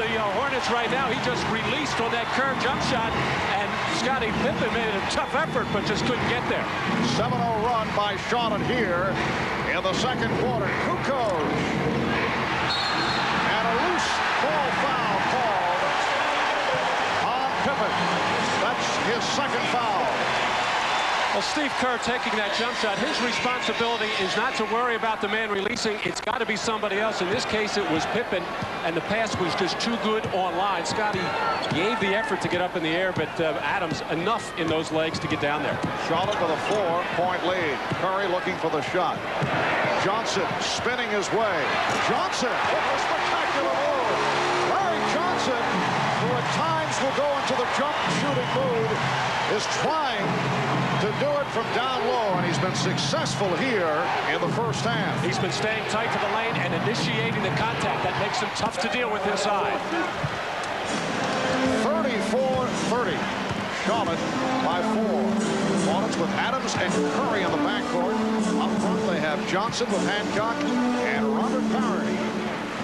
the Hornets right now. He just released on that curve jump shot, and Scottie Pippen made a tough effort, but just couldn't get there. 7-0 run by Charlotte here in the second quarter. Kukoc. And a loose ball foul called on Pippen. That's his second foul. Well, Steve Kerr taking that jump shot, his responsibility is not to worry about the man releasing. It's got to be somebody else. In this case, it was Pippen, and the pass was just too good on line. Scottie gave the effort to get up in the air, but Adams enough in those legs to get down there. Charlotte with a 4-point lead. Curry looking for the shot. Johnson spinning his way. Johnson with a spectacular move. Larry Johnson, who at times will go into the jump shooting mood, is trying to do it from down low, and he's been successful here in the first half. He's been staying tight to the lane and initiating the contact. That makes him tough to deal with inside. 34-30. Charlotte by 4. Hornets with Adams and Curry in the backcourt. Up front they have Johnson with Hancock and Robert Parry,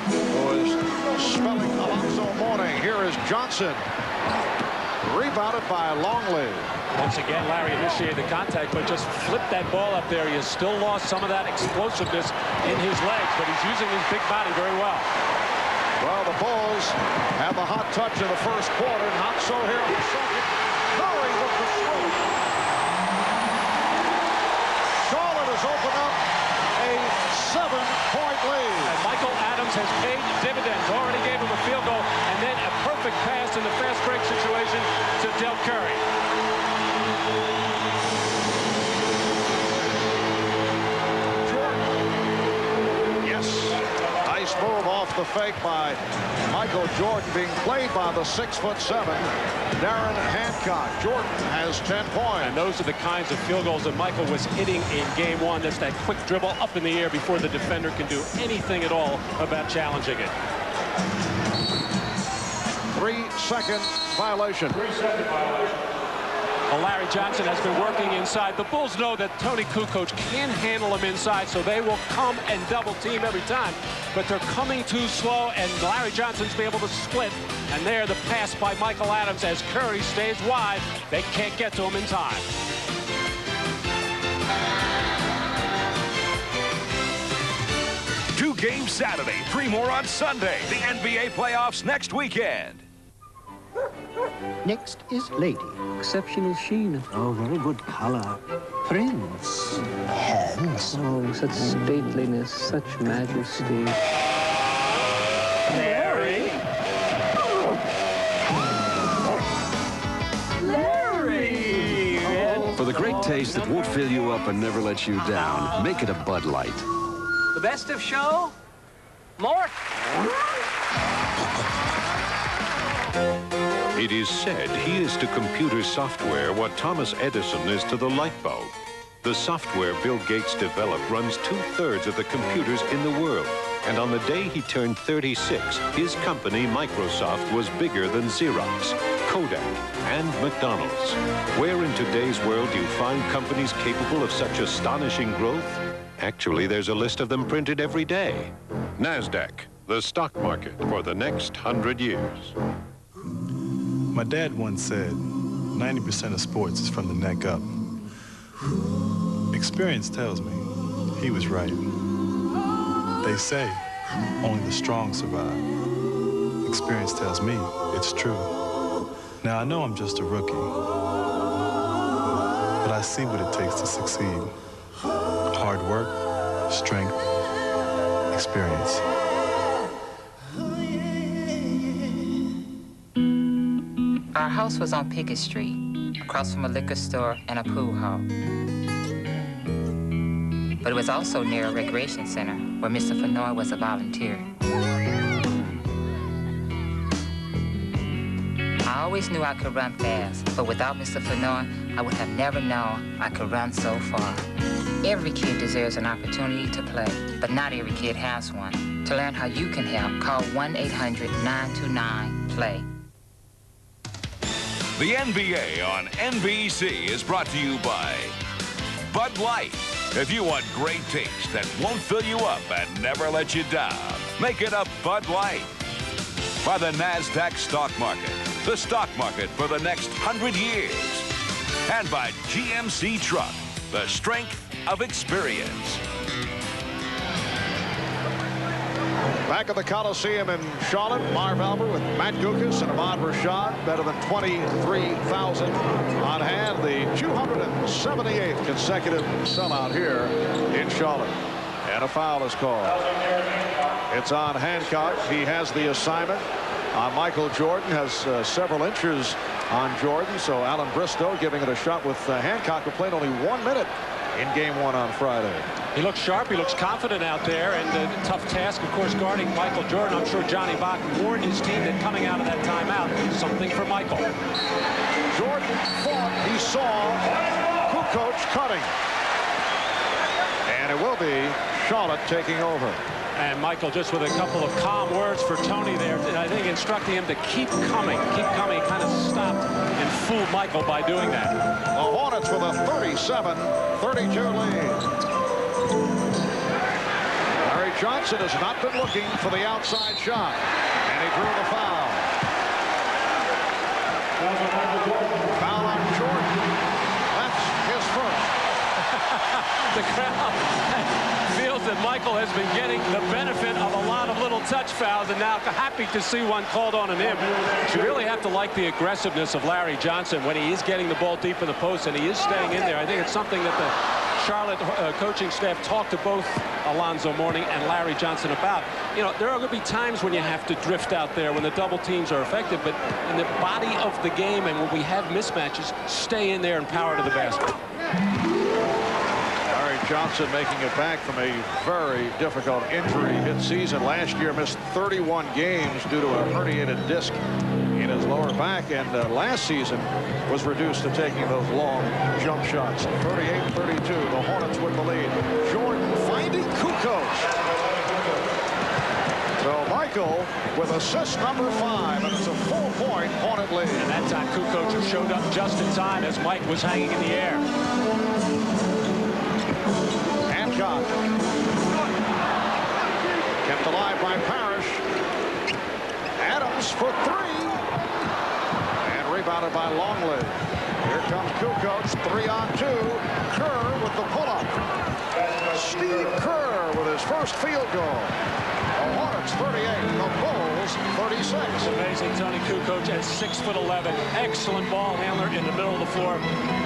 who is spelling Alonzo Mourning. Here is Johnson. Rebounded by Longley. Once again, Larry initiated the contact, but just flipped that ball up there. He has still lost some of that explosiveness in his legs, but he's using his big body very well. Well, the Bulls have the hot touch in the first quarter. Not so here in the second. Curry with the stroke. Charlotte has opened up a 7-point lead. And Michael Adams has paid dividends. Already gave him a field goal, and then a perfect pass in the fast break situation to Del Curry. Move off the fake by Michael Jordan, being played by the 6'7" Darren Hancock. Jordan has 10 points. And those are the kinds of field goals that Michael was hitting in game one. That's that quick dribble up in the air before the defender can do anything at all about challenging it. 3-second violation. 3-second violation. Well, Larry Johnson has been working inside. The Bulls know that Tony Kukoc can handle him inside, so they will come and double team every time. But they're coming too slow, and Larry Johnson's been able to split. And there, the pass by Michael Adams as Curry stays wide. They can't get to him in time. Two games Saturday, 3 more on Sunday. The NBA playoffs next weekend. Next is Lady. Exceptional sheen. Oh, very good color. Prince. Hands. Oh, such stateliness, such majesty. Larry. Larry. For the great taste that won't fill you up and never let you down, make it a Bud Light. The best of show? Mort. It is said he is to computer software what Thomas Edison is to the light bulb. The software Bill Gates developed runs 2/3 of the computers in the world. And on the day he turned 36, his company, Microsoft, was bigger than Xerox, Kodak, and McDonald's. Where in today's world do you find companies capable of such astonishing growth? Actually, there's a list of them printed every day. NASDAQ, the stock market for the next 100 years. My dad once said, 90% of sports is from the neck up. Experience tells me he was right. They say only the strong survive. Experience tells me it's true. Now, I know I'm just a rookie, but I see what it takes to succeed. Hard work, strength, experience. Our house was on Pickett Street, across from a liquor store and a pool hall. But it was also near a recreation center where Mr. Fennoy was a volunteer. I always knew I could run fast, but without Mr. Fennoy, I would have never known I could run so far. Every kid deserves an opportunity to play, but not every kid has one. To learn how you can help, call 1-800-929-PLAY. The NBA on NBC is brought to you by Bud Light. If you want great taste that won't fill you up and never let you down, make it a Bud Light. by the NASDAQ stock market, the stock market for the next 100 years. And by GMC Truck, the strength of experience. Back at the Coliseum in Charlotte, Marv Albert with Matt Guokas and Ahmad Rashad. Better than 23,000 on hand. The 278th consecutive sellout here in Charlotte. And a foul is called. It's on Hancock. He has the assignment. Michael Jordan has several inches on Jordan. So Alan Bristow giving it a shot with Hancock, who played only 1 minute in game 1 on Friday. He looks sharp. He looks confident out there. And a tough task, of course, guarding Michael Jordan. I'm sure Johnny Bach warned his team that coming out of that timeout, something for Michael. Jordan thought he saw Kukoc cutting. And it will be Charlotte taking over. And Michael just with a couple of calm words for Tony there. I think instructing him to keep coming. Keep coming. He kind of stopped and fooled Michael by doing that. The Hornets with a 37-32 lead. Larry Johnson has not been looking for the outside shot. And he drew the foul. Foul on Jordan. That's his first. The crowd feels that Michael has been getting the benefit of a lot of little touch fouls, and now happy to see one called on him. You really have to like the aggressiveness of Larry Johnson when he is getting the ball deep in the post and he is staying in there. I think it's something that the Charlotte coaching staff talked to both Alonzo Mourning and Larry Johnson about. You know, there are going to be times when you have to drift out there when the double teams are effective, but in the body of the game and when we have mismatches, stay in there and power to the basket. Johnson making it back from a very difficult injury-hit season. Last year missed 31 games due to a herniated disc in his lower back, and last season was reduced to taking those long jump shots. 38-32, the Hornets with the lead. Jordan finding Kukoc. So Michael with assist number 5, and it's a 4-point Hornet lead. And that time Kukoc showed up just in time as Mike was hanging in the air. Hancock kept alive by Parrish. Adams for 3, and rebounded by Longley. Here comes Kukoc, 3-on-2. Kerr with the pull-up. Steve Kerr with his first field goal. The Hornets 38, the Bulls 36. Amazing. Tony Kukoc at 6'11". Excellent ball handler in the middle of the floor.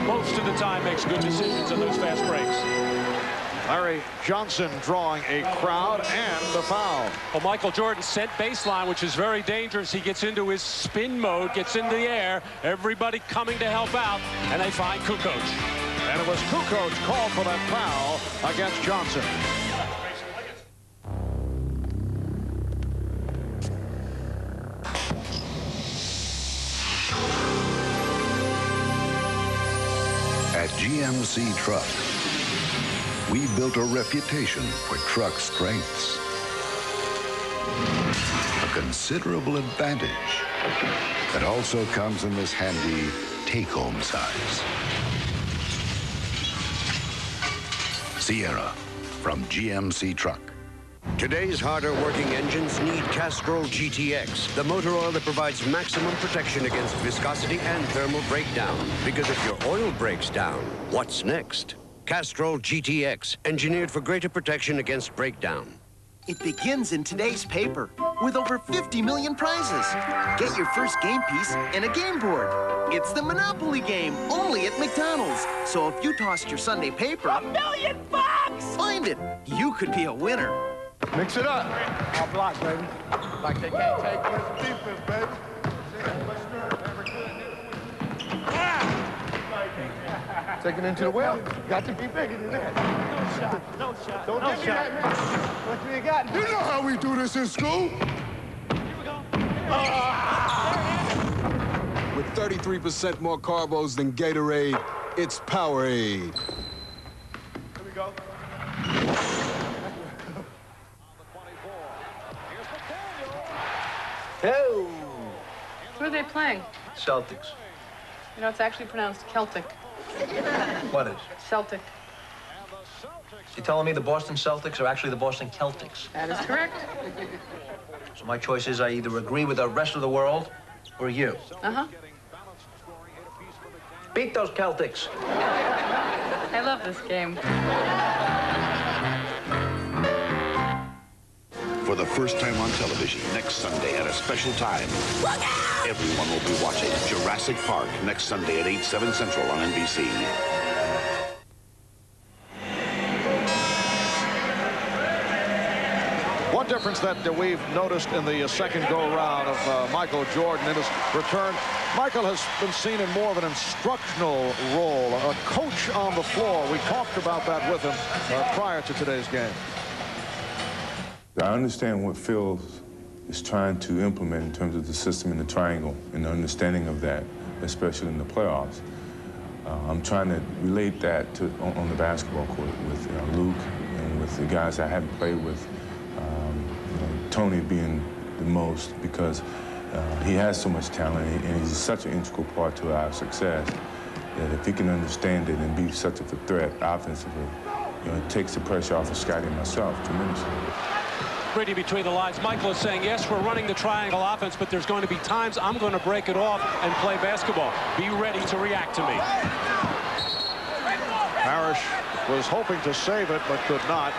Most of the time makes good decisions on those fast breaks. Larry Johnson drawing a crowd and the foul. Well, Michael Jordan set baseline, which is very dangerous. He gets into his spin mode, gets into the air. Everybody coming to help out, and they find Kukoc. And it was Kukoc called for that foul against Johnson. At GMC Truck, we built a reputation for truck strengths. A considerable advantage that also comes in this handy take-home size. Sierra from GMC Truck. Today's harder working engines need Castrol GTX, the motor oil that provides maximum protection against viscosity and thermal breakdown. Because if your oil breaks down, what's next? Castrol GTX, engineered for greater protection against breakdown. It begins in today's paper with over 50 million prizes. Get your first game piece and a game board. It's the Monopoly game, only at McDonald's. So if you tossed your Sunday paper, $1 million! Find it. You could be a winner. Mix it up. I'll block, baby. Like they can't take this defense, baby. Taking into the well, got to be bigger than that. No shot, no shot. Don't give me that, man. What you got? You know how we do this in school. Here we go. With 33% more carbos than Gatorade, it's Powerade. Here we go. Oh. Who are they playing? Celtics. You know, it's actually pronounced Celtic. What is? Celtic. You telling me the Boston Celtics are actually the Boston Celtics? That is correct. So my choice is I either agree with the rest of the world or you. Uh-huh. Beat those Celtics. I love this game. For the first time on television next Sunday at a special time, everyone will be watching Jurassic Park next Sunday at 8/7 Central on NBC. One difference that we've noticed in the second go-round of Michael Jordan in his return, Michael has been seen in more of an instructional role, a coach on the floor. We talked about that with him prior to today's game. I understand what Phil is trying to implement in terms of the system in the triangle and the understanding of that, especially in the playoffs. I'm trying to relate that to on the basketball court with Luke and with the guys I haven't played with. Tony being the most, because he has so much talent and he's such an integral part to our success that if he can understand it and be such a threat offensively, it takes the pressure off of Scotty and myself tremendously. Reading between the lines, Michael is saying, yes, we're running the triangle offense, but there's going to be times I'm going to break it off and play basketball. Be ready to react to me. Parrish was hoping to save it, but could not,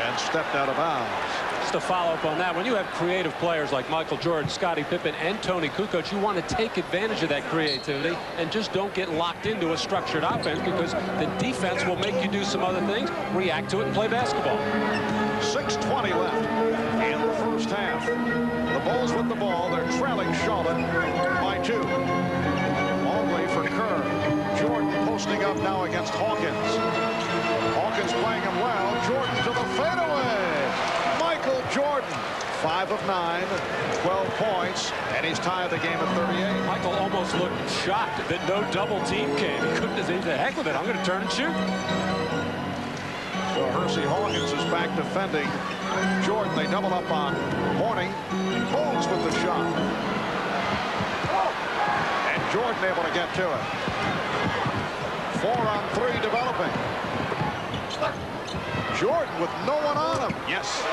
and stepped out of bounds. Just to follow up on that, when you have creative players like Michael Jordan, Scottie Pippen, and Tony Kukoc, you want to take advantage of that creativity and just don't get locked into a structured offense, because the defense will make you do some other things, react to it, and play basketball. 6:20 left in the first half. The Bulls with the ball. They're trailing Charlotte by 2. Longley for Kerr. Jordan posting up now against Hawkins. Hawkins playing him well. Jordan to the fadeaway. Michael Jordan, 5 of 9, 12 points, and he's tied the game at 38. Michael almost looked shocked that no double team came. He couldn't say, the heck with it, I'm going to turn and shoot. So Hersey Hawkins is back defending Jordan. They double up on Horning. Holmes with the shot. And Jordan able to get to it. 4-on-3 developing. Jordan with no one on him. Yes.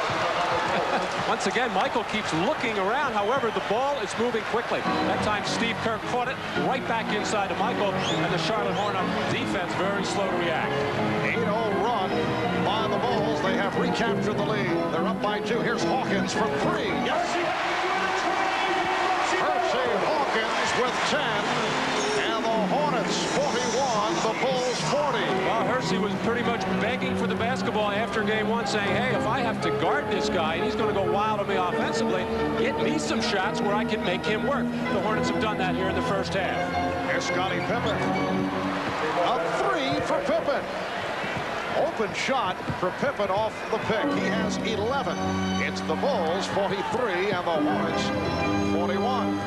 Once again, Michael keeps looking around. However, the ball is moving quickly. That time, Steve Kerr caught it right back inside to Michael, and the Charlotte Hornets defense very slow to react. 8-0 run by the Bulls. They have recaptured the lead. They're up by 2. Here's Hawkins from 3. Yes. Hersey Hawkins with 10. And the Hornets 41, the Bulls 40. Well, Hersey was pretty much begging for the basketball after game 1, saying, hey, if I have to guard this guy and he's going to go wild on me offensively, get me some shots where I can make him work. The Hornets have done that here in the first half. Here's Scottie Pippen. A 3 for Pippen. Open shot for Pippen off the pick. He has 11. It's the Bulls 43 and the Hornets 41.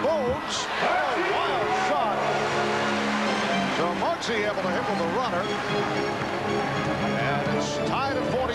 Bones, a wild shot. So Muggsy able to hit with the runner. And it's tied at 43.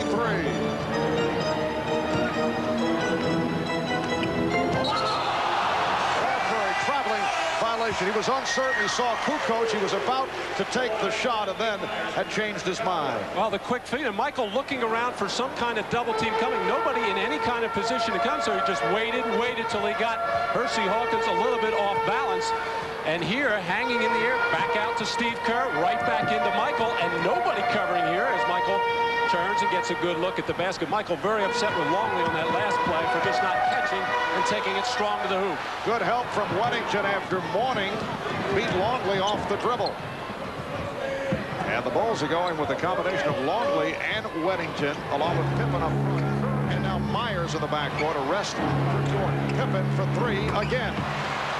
Violation. He was uncertain. He saw Kukoc. He was about to take the shot and then had changed his mind. Well, the quick feed, and Michael looking around for some kind of double team coming. Nobody in any kind of position to come, so he just waited till he got Hersey Hawkins a little bit off balance. And here, hanging in the air, back out to Steve Kerr, right back into Michael, and nobody covering here as Michael turns and gets a good look at the basket. Michael very upset with Longley on that last play for just not catching and taking it strong to the hoop. Good help from Weddington after Mourning beat Longley off the dribble. And the Bulls are going with a combination of Longley and Weddington, along with Pippen up front. And now Myers in the backcourt, a rest for Jordan. Pippen for 3 again.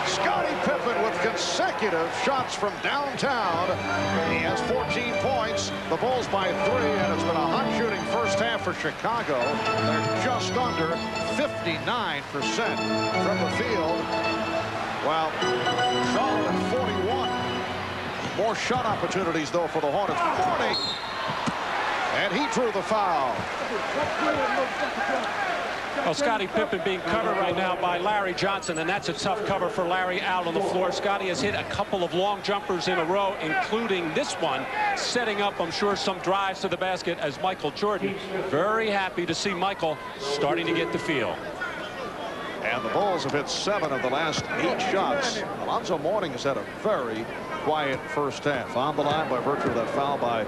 Scottie Pippen with consecutive shots from downtown. He has 14 points. The Bulls by 3, and it's been a hot shooting first half for Chicago. They're just under 59% from the field. Well, Charlotte 41. More shot opportunities, though, for the Hornets. Horning. And he drew the foul. Well, Scottie Pippen being covered right now by Larry Johnson, and that's a tough cover for Larry out on the floor. Scottie has hit a couple of long jumpers in a row, including this one, setting up, I'm sure, some drives to the basket as Michael Jordan. Very happy to see Michael starting to get the feel. And the Bulls have hit 7 of the last 8 shots. Alonzo Mourning has had a very quiet first half. On the line by virtue of that foul by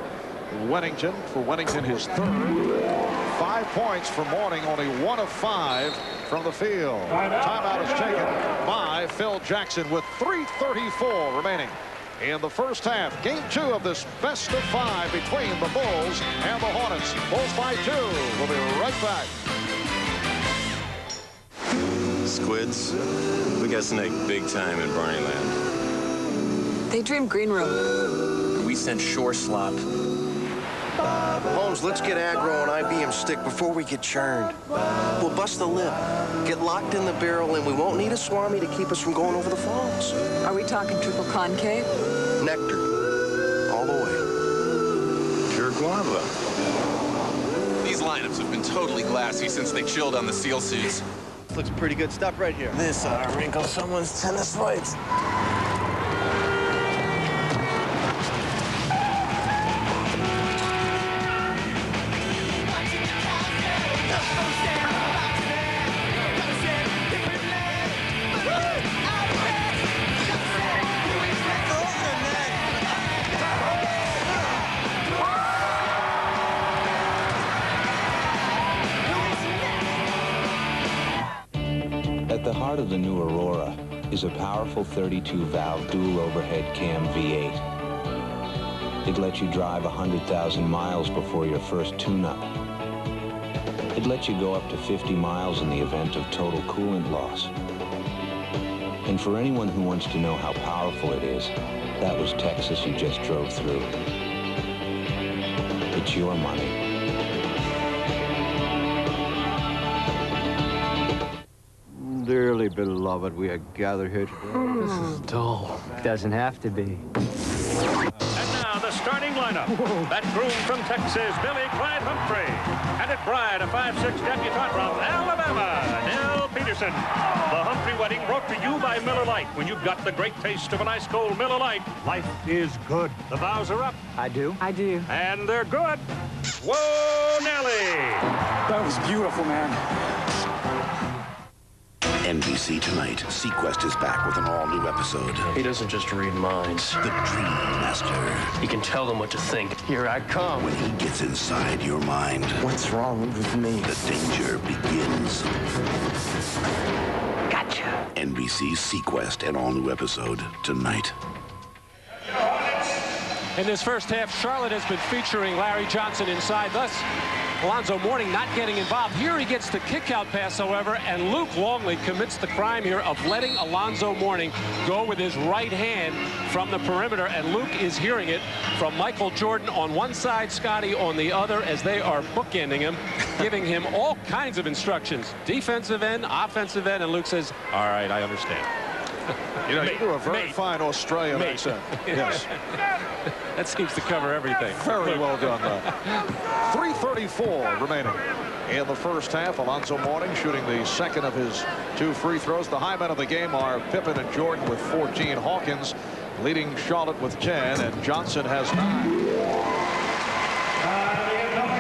Wennington. For Wennington, his 3rd. 5 points for Mourning, only 1 of 5 from the field. Timeout is taken by Phil Jackson with 3:34 remaining in the first half. Game 2 of this best of 5 between the Bulls and the Hornets. Bulls by 2. We'll be right back. Squids, we got snake big time in Barneyland. They dream Green Room. We sent shore slop. Holmes, let's get aggro on IBM stick before we get churned. We'll bust the lip, get locked in the barrel, and we won't need a swami to keep us from going over the falls. Are we talking triple concave? Nectar. All the way. Pure guava. These lineups have been totally glassy since they chilled on the SEAL suits. Looks pretty good stuff right here. This ought to wrinkle someone's tennis fights. At the heart of the new Aurora is a powerful 32-valve dual overhead cam V8. It lets you drive 100,000 miles before your first tune-up. It lets you go up to 50 miles in the event of total coolant loss. And for anyone who wants to know how powerful it is, that was Texas you just drove through. It's your money. Dearly beloved, we are gathered here today. This is dull. Doesn't have to be. And now the starting lineup. That groom from Texas, Billy Clyde Humphrey. And at Bride, a 5'6" debutante from Alabama, Nell Peterson. The Humphrey wedding brought to you by Miller Lite. When you've got the great taste of an ice cold Miller Lite, life is good. The vows are up. I do. I do. And they're good. Whoa, Nelly! That was beautiful, man. NBC Tonight. Sequest is back with an all-new episode. He doesn't just read minds. The Dream Master. He can tell them what to think. Here I come. When he gets inside your mind, What's wrong with me? the danger begins. Gotcha. NBC's Sequest, an all-new episode tonight. In this first half, Charlotte has been featuring Larry Johnson inside, thus Alonzo Mourning not getting involved. Here he gets the kick-out pass, however, and Luke Longley commits the crime here of letting Alonzo Mourning go with his right hand from the perimeter, and Luke is hearing it from Michael Jordan on one side, Scottie on the other, as they are bookending him, giving him all kinds of instructions. Defensive end, offensive end, and Luke says, all right, I understand. You know, you do a very fine Australian accent. Yes. That seems to cover everything. Very well done, though. 3:34 remaining in the first half. Alonzo Mourning shooting the second of his 2 free throws. The high men of the game are Pippen and Jordan with 14. Hawkins leading Charlotte with 10, and Johnson has 9.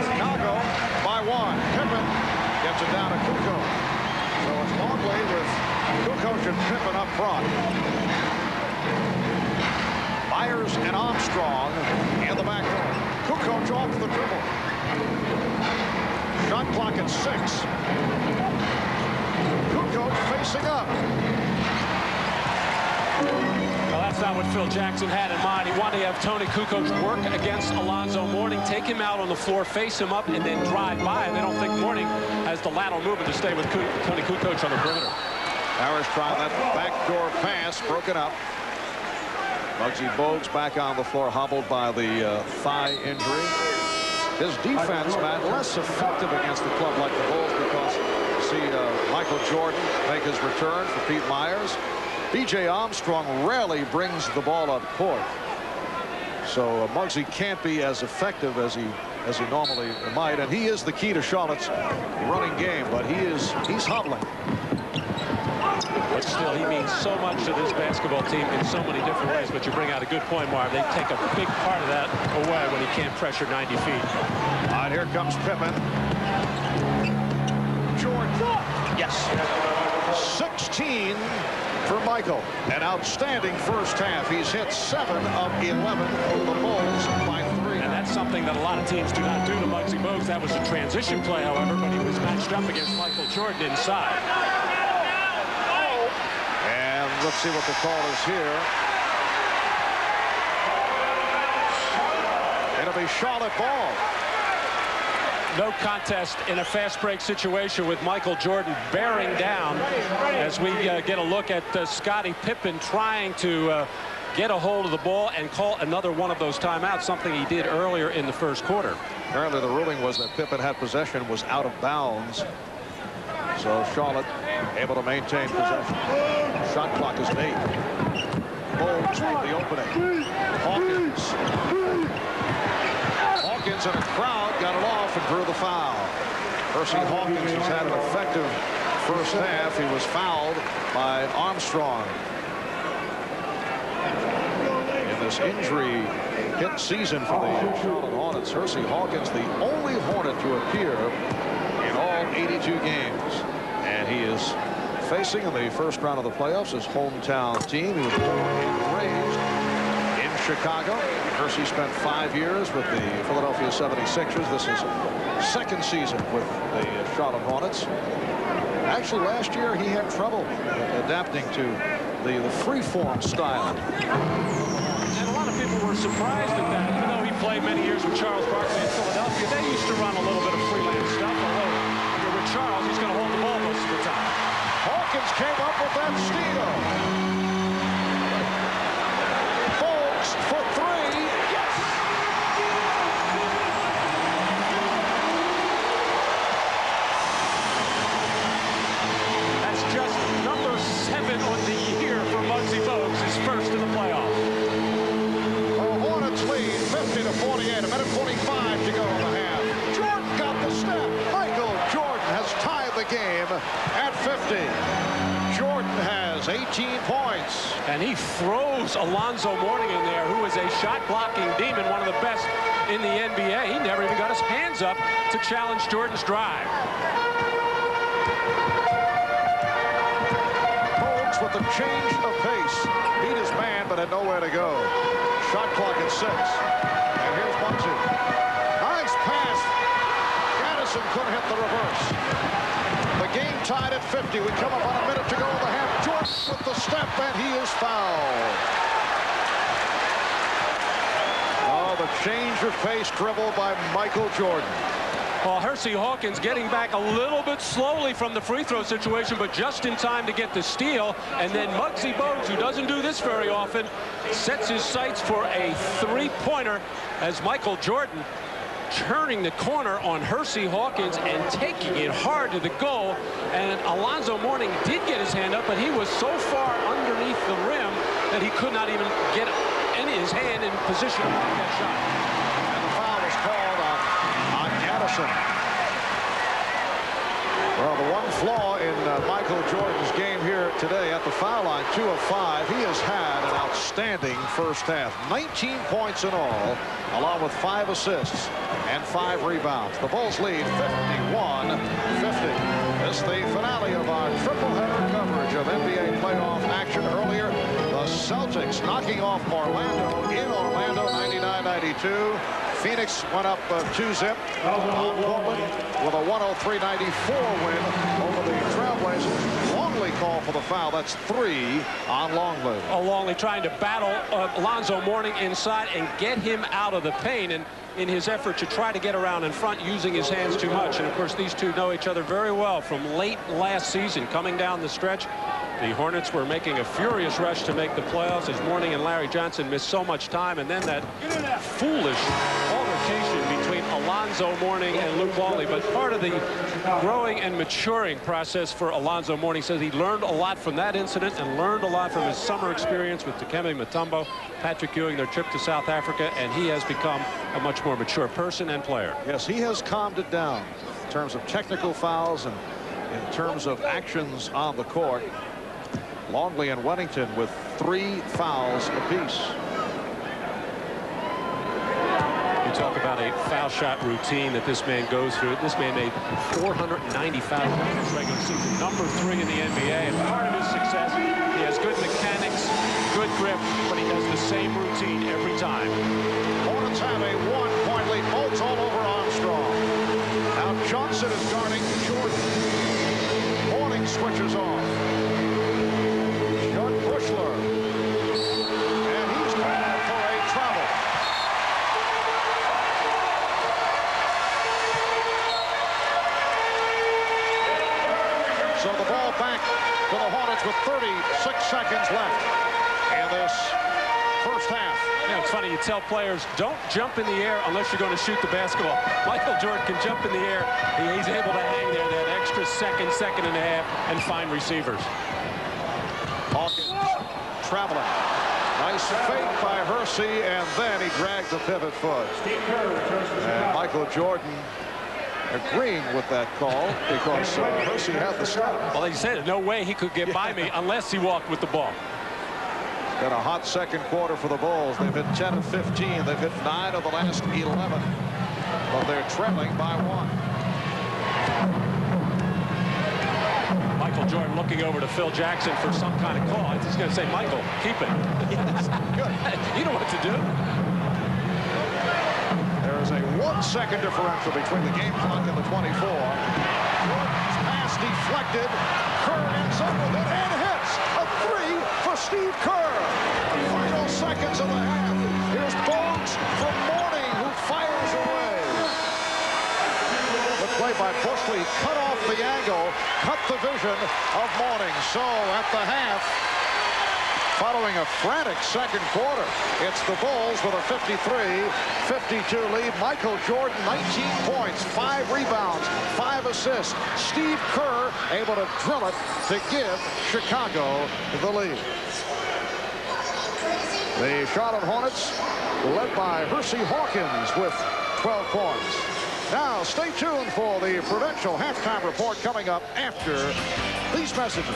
Chicago by 1. Pippen gets it down to Kukoc. So it's Longley with Kukoc and Pippen up front. Myers and Armstrong in the back door. Kukoc off the dribble. Shot clock at 6. Kukoc facing up. Well, that's not what Phil Jackson had in mind. He wanted to have Tony Kukoc work against Alonzo Mourning, take him out on the floor, face him up, and then drive by. And they don't think Mourning has the lateral movement to stay with Tony Kukoc on the perimeter. Harris trying that backdoor pass, broken up. Muggsy Bogues back on the floor, hobbled by the thigh injury. His defense, Matt, less effective against a club like the Bulls because you see Michael Jordan make his return for Pete Myers. B.J. Armstrong rarely brings the ball up court. So Muggsy can't be as effective as he as he normally might, and he is the key to Charlotte's running game, but he's hobbling. But still, he means so much to this basketball team in so many different ways. But you bring out a good point, Marv. They take a big part of that away when he can't pressure 90 feet. All right, here comes Pippen. Jordan. Yes. 16 for Michael. An outstanding first half. He's hit 7 of 11 over the Bulls by 3. And that's something that a lot of teams do not do to Muggsy Bogues. That was a transition play, however, but he was matched up against Michael Jordan inside. And let's see what the call is here. It'll be Charlotte ball. No contest in a fast break situation with Michael Jordan bearing down as we get a look at Scottie Pippen trying to get a hold of the ball and call another one of those timeouts, something he did earlier in the first quarter. Apparently the ruling was that Pippen had possession, was out of bounds. So Charlotte able to maintain possession. Shot clock is 8. Bogues with the opening. Hawkins and a crowd got it off and drew the foul. Hersey Hawkins has had an effective first half. He was fouled by Armstrong. In this injury hit season for the Charlotte Hornets, Hersey Hawkins the only Hornet to appear in all 82 games. And he is facing in the first round of the playoffs his hometown team. He was born and raised in Chicago. Hersey spent 5 years with the Philadelphia 76ers. This is second season with the Charlotte Hornets. Actually, last year he had trouble adapting to the free-form style. And a lot of people were surprised at that. Even though he played many years with Charles Barkley in Philadelphia, they used to run a little bit of freelance stuff. Although with Charles, he's going to hold the ball most of the time. Hawkins came up with that steal. Bogues for 3. Yes. That's just number 7 on the year for Muggsy Bogues, his first in the playoffs. The Hornets lead 50-48. 1:45 to go in the half. Jordan got the step. Michael Jordan has tied the game at 50. Jordan has 18 points. And he throws Alonzo Mourning in there, who is a shot-blocking demon, one of the best in the NBA. He never even got his hands up to challenge Jordan's drive. Bogues with the change of pace. Beat his man, but had nowhere to go. Shot clock at 6. And here's Muggsy. Nice pass. Addison couldn't hit the reverse. The game tied at 50. We come up on a minute to go in the half. Jordan with the step, and he is fouled. Oh, the change of pace dribble by Michael Jordan. Well, Hersey Hawkins getting back a little bit slowly from the free throw situation, but just in time to get the steal. And then Muggsy Bogues, who doesn't do this very often, sets his sights for a three-pointer as Michael Jordan turning the corner on Hersey Hawkins and taking it hard to the goal. And Alonzo Mourning did get his hand up, but he was so far underneath the rim that he could not even get his hand in position to make that shot. And the foul was called on Addison. Well, the one flaw in Michael Jordan's game here today at the foul line, 2 of 5, he has had an outstanding first half. 19 points in all, along with 5 assists and 5 rebounds. The Bulls lead 51-50. This is the finale of our triple-header coverage of NBA playoff action earlier. The Celtics knocking off Orlando in Orlando, 99-92. Phoenix went up 2-zip on Portland with a 103-94 win over the Trailblazers. Longley called for the foul. That's 3 on Longley. Longley trying to battle Alonzo Mourning inside and get him out of the paint, and in his effort to try to get around in front using his hands too much. And of course these two know each other very well from late last season. Coming down the stretch, the Hornets were making a furious rush to make the playoffs as Mourning and Larry Johnson missed so much time, and then that foolish altercation between Alonzo Alonzo Mourning and Luke Longley. But part of the growing and maturing process for Alonzo Mourning, says he learned a lot from that incident and learned a lot from his summer experience with Dikembe Mutombo, Patrick Ewing, their trip to South Africa, and he has become a much more mature person and player. Yes, he has calmed it down in terms of technical fouls and in terms of actions on the court. Longley and Wennington with 3 fouls apiece. You talk about a foul shot routine that this man goes through. This man made 490 fouls in this regular season, #3 in the NBA. And part of his success, he has good mechanics, good grip, but he does the same routine every time. Hornets have a 1-point lead. Bolts all over Armstrong. Now Johnson is guarding Jordan. Mourning switches off. Judd Bushler. And he's called for a travel. So the ball back to the Hornets with 36 seconds left in this first half. Yeah, it's funny. You tell players, don't jump in the air unless you're going to shoot the basketball. Michael Jordan can jump in the air. He's able to hang there that extra second and a half, and find receivers. Hawkins traveling. Nice fake by Hersey, and then he dragged the pivot foot. And Michael Jordan agreeing with that call because Hersey had the snap. Well, he said no way he could get by me unless he walked with the ball. Been a hot second quarter for the Bulls. They've hit 10 of 15. They've hit 9 of the last 11. But they're trailing by 1. Michael Jordan looking over to Phil Jackson for some kind of call. He's going to say, Michael, keep it. Yes, good. You know what to do. There is a 1-second differential between the game clock and the 24. Jordan's pass deflected. Kerr ends up with it and hits. A 3 for Steve Kerr. Final seconds of the half. Here's Bogues from Mourning, who fires away. The play by Bushley cut off the angle, cut the vision of Mourning. So at the half, following a frantic second quarter, it's the Bulls with a 53-52 lead. Michael Jordan, 19 points, 5 rebounds, 5 assists. Steve Kerr able to drill it to give Chicago the lead. The Charlotte Hornets led by Hersey Hawkins with 12 points. Now stay tuned for the Prudential halftime report coming up after these messages.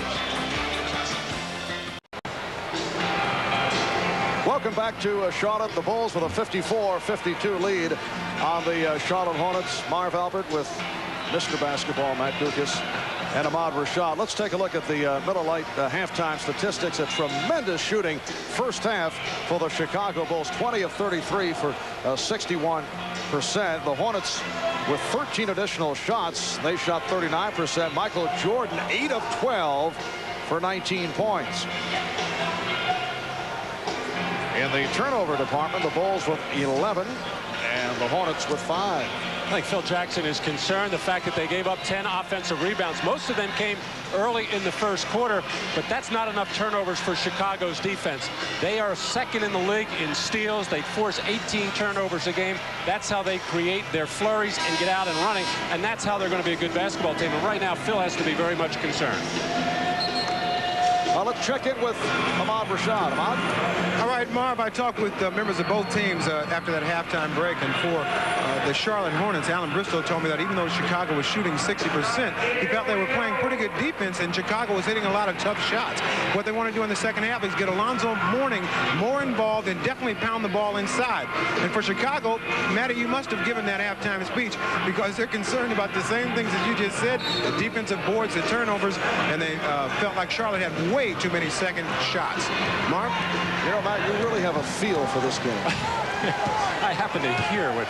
Welcome back to Charlotte. The Bulls with a 54-52 lead on the Charlotte Hornets. Marv Albert with Mr. Basketball, Matt Dukas, and Ahmad Rashad. Let's take a look at the Miller Lite halftime statistics. A tremendous shooting first half for the Chicago Bulls. 20 of 33 for 61%. The Hornets with 13 additional shots. They shot 39%. Michael Jordan, 8 of 12 for 19 points. In the turnover department, the Bulls with 11 and the Hornets with 5. I think Phil Jackson is concerned the fact that they gave up 10 offensive rebounds. Most of them came early in the first quarter, but that's not enough turnovers for Chicago's defense. They are second in the league in steals. They force 18 turnovers a game. That's how they create their flurries and get out and running, and that's how they're going to be a good basketball team. And right now, Phil has to be very much concerned. Well, let's check in with Ahmad Rashad. Ahmad? All right, Marv, I talked with members of both teams after that halftime break, and for the Charlotte Hornets, Alan Bristow told me that even though Chicago was shooting 60%, he felt they were playing pretty good defense, and Chicago was hitting a lot of tough shots. What they want to do in the second half is get Alonzo Mourning more involved and definitely pound the ball inside. And for Chicago, Matty, you must have given that halftime speech because they're concerned about the same things as you just said, the defensive boards, the turnovers, and they felt like Charlotte had way too many second shots. Mark? You know, Matt, you really have a feel for this game. I happen to hear what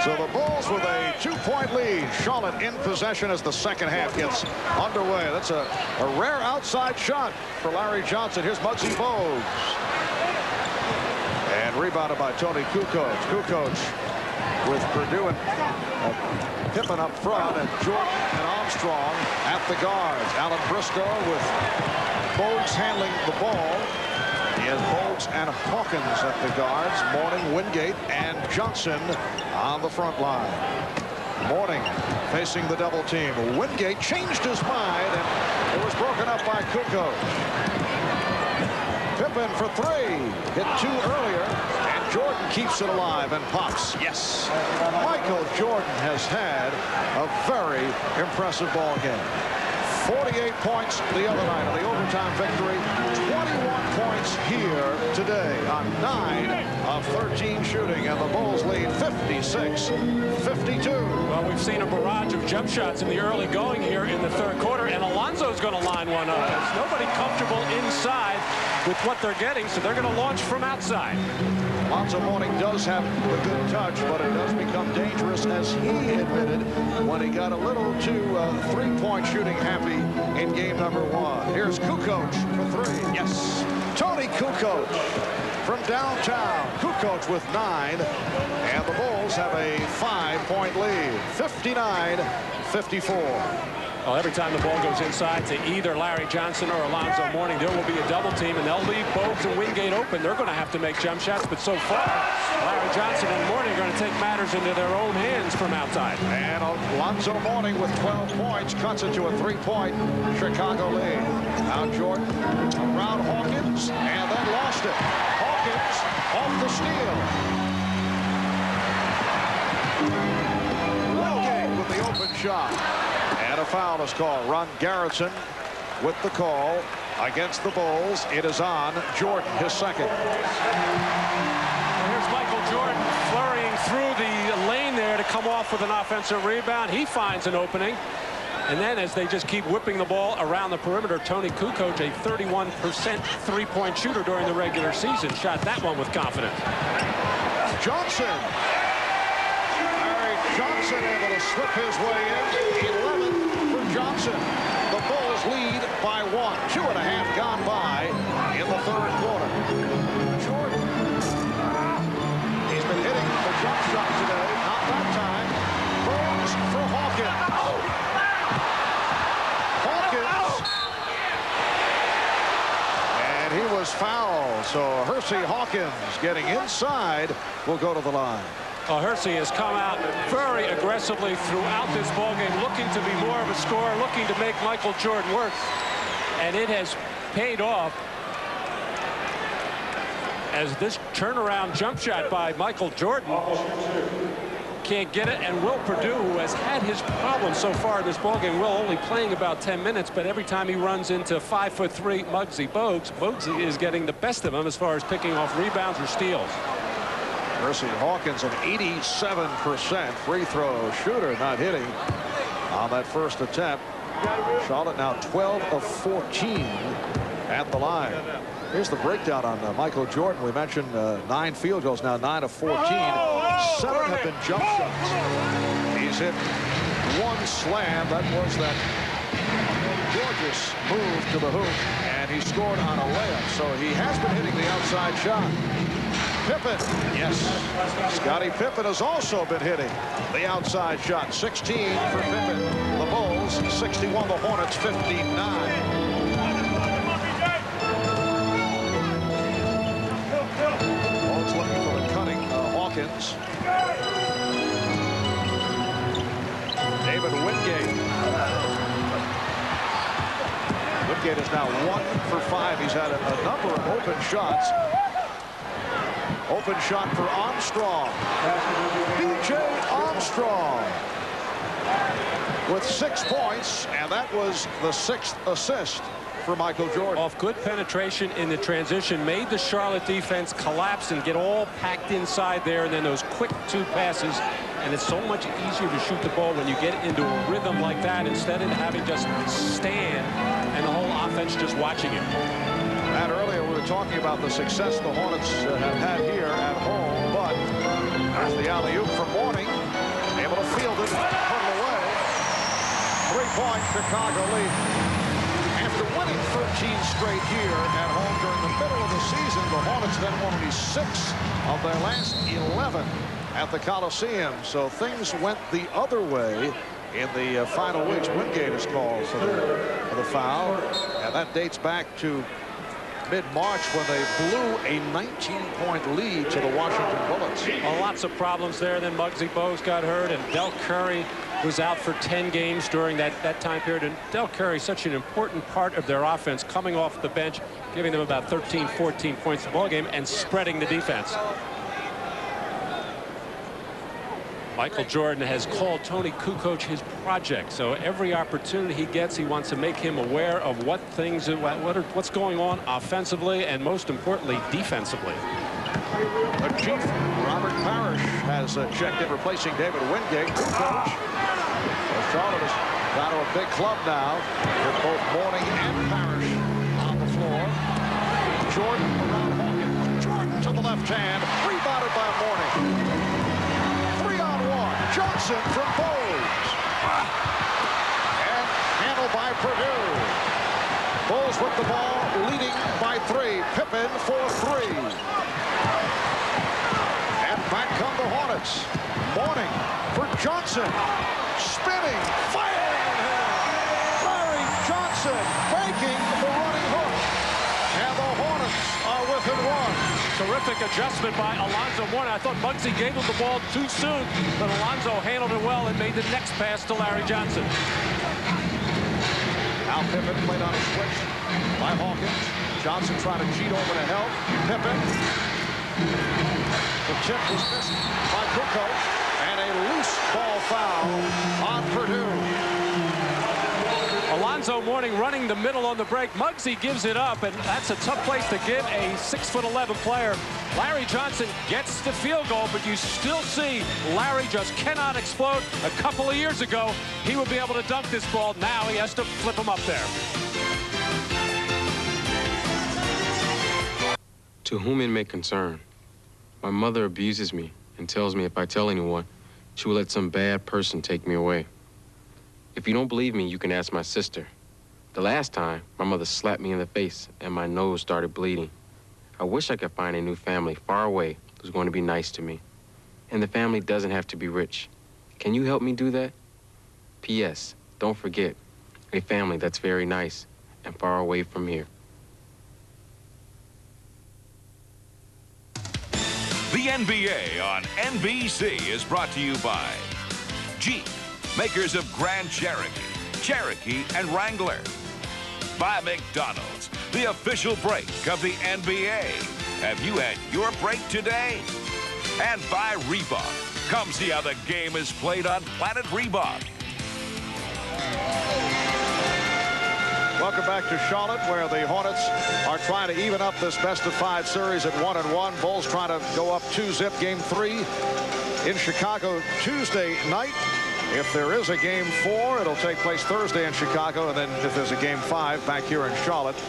So the Bulls with a 2-point lead. Charlotte in possession as the second half gets underway. That's a rare outside shot for Larry Johnson. Here's Muggsy Bogues. And rebounded by Tony Kukoc. Kukoc with Perdue and Pippen up front, and Jordan and Armstrong at the guards. Alan Bristow with Bogues handling the ball He has Bogues and Hawkins at the guards. Mourning, Wingate, and Johnson on the front line. Mourning facing the double team. Wingate changed his mind, and it was broken up by Kukoc. Pippen for three. Hit two earlier, and Jordan keeps it alive and pops. Yes. Michael Jordan has had a very impressive ball game. 48 points the other night of the overtime victory. 21 points here today on 9 of 13 shooting, and the Bulls lead 56-52. Well, we've seen a barrage of jump shots in the early going here in the third quarter, and Alonzo's going to line one up. There's nobody comfortable inside with what they're getting, so they're going to launch from outside. Alonzo Mourning does have a good touch, but it does become dangerous, as he admitted when he got a little too three-point shooting happy in game number one. Here's Kukoc for three. Yes. Tony Kukoc from downtown. Kukoc with 9, and the Bulls have a 5-point lead, 59-54. Well, every time the ball goes inside to either Larry Johnson or Alonzo Mourning, there will be a double team, and they'll leave Bogues and Wingate open. They're going to have to make jump shots, but so far, Larry Johnson and Mourning are going to take matters into their own hands from outside. And Alonzo Mourning with 12 points cuts it to a 3-point Chicago lead. Now Jordan around Hawkins, and then lost it. Hawkins off the steal. Wingate with the open shot. And a foul is called. Ron Garretson with the call against the Bulls. It is on Jordan, his second. Here's Michael Jordan flurrying through the lane there to come off with an offensive rebound. He finds an opening. And then as they just keep whipping the ball around the perimeter, Tony Kukoc, a 31% three-point shooter during the regular season, shot that one with confidence. Johnson. Larry Johnson able to slip his way in. 11 for Johnson. The Bulls lead by 1. 2.5 gone by in the third quarter. Jordan. He's been hitting the jump shot today. Not that time. Bogues for Hawkins. Hawkins. And he was fouled. So Hersey Hawkins getting inside will go to the line. Well, Hersey has come out very aggressively throughout this ballgame, looking to be more of a scorer, looking to make Michael Jordan work. And it has paid off, as this turnaround jump shot by Michael Jordan can't get it. And Will Perdue, who has had his problems so far in this ballgame, Will only playing about 10 minutes, but every time he runs into 5'3" Muggsy Bogues, Bogues is getting the best of him as far as picking off rebounds or steals. Hersey Hawkins, an 87% free throw shooter, not hitting on that first attempt. Charlotte now 12 of 14 at the line. Here's the breakdown on Michael Jordan. We mentioned 9 field goals, now 9 of 14. 7 have been jump shots. He's hit 1 slam. That was that gorgeous move to the hoop, and he scored on a layup. So he has been hitting the outside shot. Pippen, yes. Scottie Pippen has also been hitting the outside shot. 16 for Pippen. The Bulls 61, the Hornets 59. Bulls looking for the cutting Hawkins. David Wingate. Wingate is now 1 for 5. He's had a number of open shots. Open shot for Armstrong. B.J. Armstrong with 6 points, and that was the 6th assist for Michael Jordan. Off good penetration in the transition, made the Charlotte defense collapse and get all packed inside there, and then those quick 2 passes. And it's so much easier to shoot the ball when you get into a rhythm like that, instead of having just stand and the whole offense just watching it. And earlier we were talking about the success the Hornets have had here at home, but there's the alley-oop from Mourning, able to field it and put it away. 3-point Chicago lead. After winning 13 straight here at home during the middle of the season, the Hornets then won only 6 of their last 11 at the Coliseum. So things went the other way in the final weeks. Wingate is called for the foul, and that dates back to mid-March when they blew a 19-point lead to the Washington Bullets. Well, lots of problems there. Then Muggsy Bogues got hurt, and Del Curry was out for 10 games during that time period. And Del Curry, such an important part of their offense, coming off the bench, giving them about 13, 14 points a ball game, and spreading the defense. Michael Jordan has called Tony Kukoc his project, so every opportunity he gets, he wants to make him aware of what's going on offensively and, most importantly, defensively. The chief, Robert Parrish, has checked in, replacing David Wingate. Kukoc. Charlotte has got to a big club now with both Mourning and Parrish on the floor. Jordan around Hawkins. Jordan to the left hand, rebounded by Mourning. Johnson from Bogues. And handled by Purdue. Bulls with the ball, leading by 3. Pippen for 3. And back come the Hornets. Mourning for Johnson. Spinning, firing. Larry Johnson breaking the running hook. And the Hornets are within 1. Terrific adjustment by Alonzo Mourning. I thought Muggsy gave him the ball too soon, but Alonzo handled it well and made the next pass to Larry Johnson. Al Pippen played on a switch by Hawkins. Johnson trying to cheat over to help. Pippen. The tip was missed by Kukoc, and a loose ball foul on Purdue. Alonzo Mourning running the middle on the break. Muggsy gives it up, and that's a tough place to give a 6'11" player. Larry Johnson gets the field goal, but you still see Larry just cannot explode. A couple of years ago, he would be able to dunk this ball. Now he has to flip him up there. To whom it may concern, my mother abuses me and tells me if I tell anyone, she will let some bad person take me away. If you don't believe me, you can ask my sister. The last time, my mother slapped me in the face and my nose started bleeding. I wish I could find a new family far away who's going to be nice to me. And the family doesn't have to be rich. Can you help me do that? P.S. Don't forget, a family that's very nice and far away from here. The NBA on NBC is brought to you by Jeep, makers of Grand Cherokee, and Wrangler. By McDonald's, the official break of the NBA. Have you had your break today? And by Reebok. Come see how the game is played on Planet Reebok. Welcome back to Charlotte, where the Hornets are trying to even up this best-of-5 series at 1-1. Bulls trying to go up 2-zip game 3 in Chicago Tuesday night. If there is a game 4, it'll take place Thursday in Chicago, and then if there's a game 5 back here in Charlotte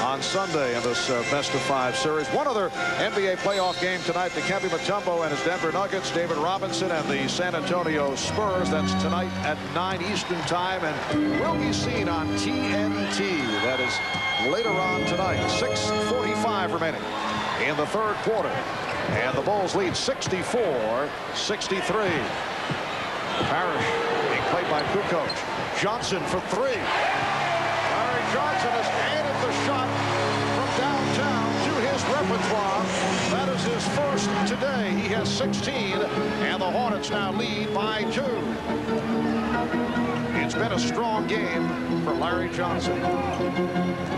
on Sunday in this best-of-5 series. One other NBA playoff game tonight, Dikembe Mutombo and his Denver Nuggets, David Robinson and the San Antonio Spurs. That's tonight at 9 Eastern time and will be seen on TNT. That is later on tonight. 6:45 remaining in the third quarter, and the Bulls lead 64-63. Parrish being played by Kukoc. Johnson for 3. Larry Johnson has added the shot from downtown to his repertoire. That is his first today. He has 16, and the Hornets now lead by 2. It's been a strong game for Larry Johnson.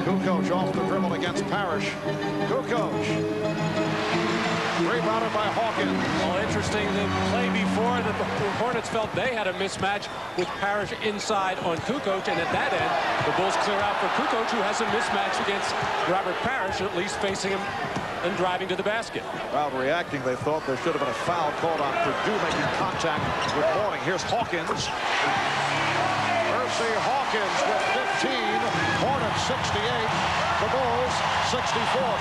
Kukoc off the dribble against Parrish. Kukoc. Rebounded by Hawkins. Well, interesting, the play before that the Hornets felt they had a mismatch with Parrish inside on Kukoc, and at that end, the Bulls clear out for Kukoc, who has a mismatch against Robert Parrish, at least facing him and driving to the basket. While reacting, they thought there should have been a foul called on Purdue making contact with Mourning. Here's Hawkins. Percy Hawkins with 15. Hornets 68. The Bulls 64.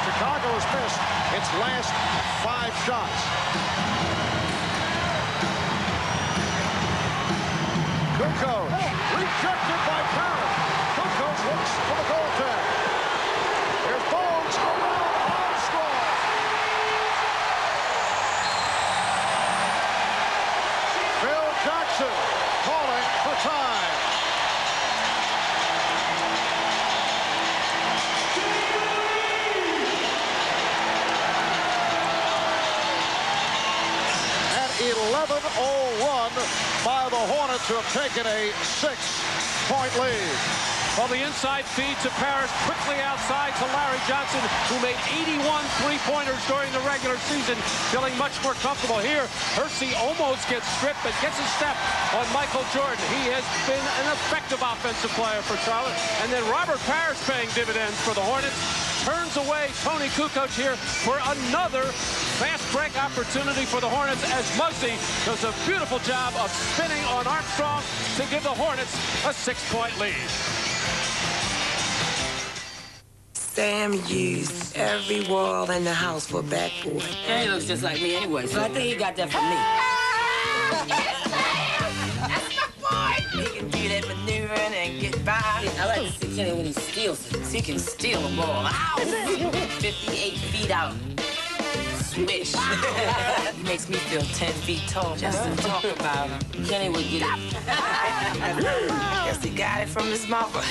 Chicago has missed its last 5 shots. Kukoc rejected by Parrish. Kukoc looks for the goaltender. Here's Bogues around Armstrong. Phil Jackson calling for time. run by the Hornets, who have taken a 6-point lead. Well, the inside feed to Parrish, quickly outside to Larry Johnson, who made 81 three-pointers during the regular season, feeling much more comfortable here. Hersey almost gets stripped, but gets a step on Michael Jordan. He has been an effective offensive player for Charlotte. And then Robert Parrish paying dividends for the Hornets. Turns away Tony Kukoc here for another fast break opportunity for the Hornets, as Muggsy does a beautiful job of spinning on Armstrong to give the Hornets a 6-point lead. Sam used every wall in the house for a backboard. He looks just like me anyway, so I think he got that from me. That's my boy! He can do that maneuvering and get by. I like to see Kenny when he steals it. He can steal a ball. Ow! 58 feet out. Swish. He makes me feel 10 feet tall just to talk about him. Kenny would get it. Guess he got it from his mother.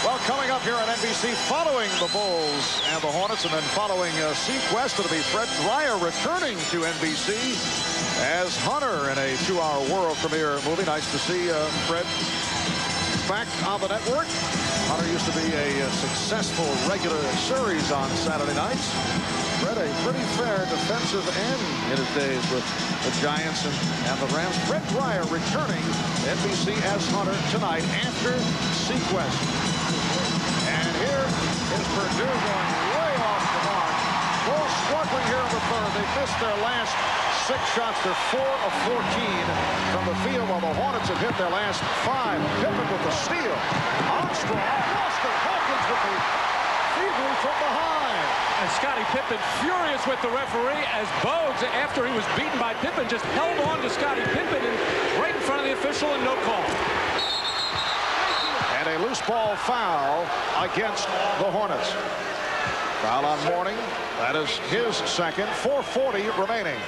Well, coming up here on NBC, following the Bulls and the Hornets, and then following Sequest, it'll be Fred Dryer returning to NBC as Hunter in a 2-hour world premiere movie. Nice to see Fred back on the network. Hunter used to be a successful regular series on Saturday nights. Fred, a pretty fair defensive end in his days with the Giants and the Rams. Fred Dryer returning to NBC as Hunter tonight after Sequest. And here is Purdue going way off the mark. Bulls struggling here in the third. They missed their last 6 shots. They're 4 of 14 from the field, while the Hornets have hit their last 5. Pippen with the steal. Armstrong lost it. Hawkins with the feed from behind. And Scottie Pippen furious with the referee as Bogues, after he was beaten by Pippen, just held on to Scottie Pippen and right in front of the official and no call. And a loose ball foul against the Hornets. Foul on Mourning. That is his second. 4:40 remaining.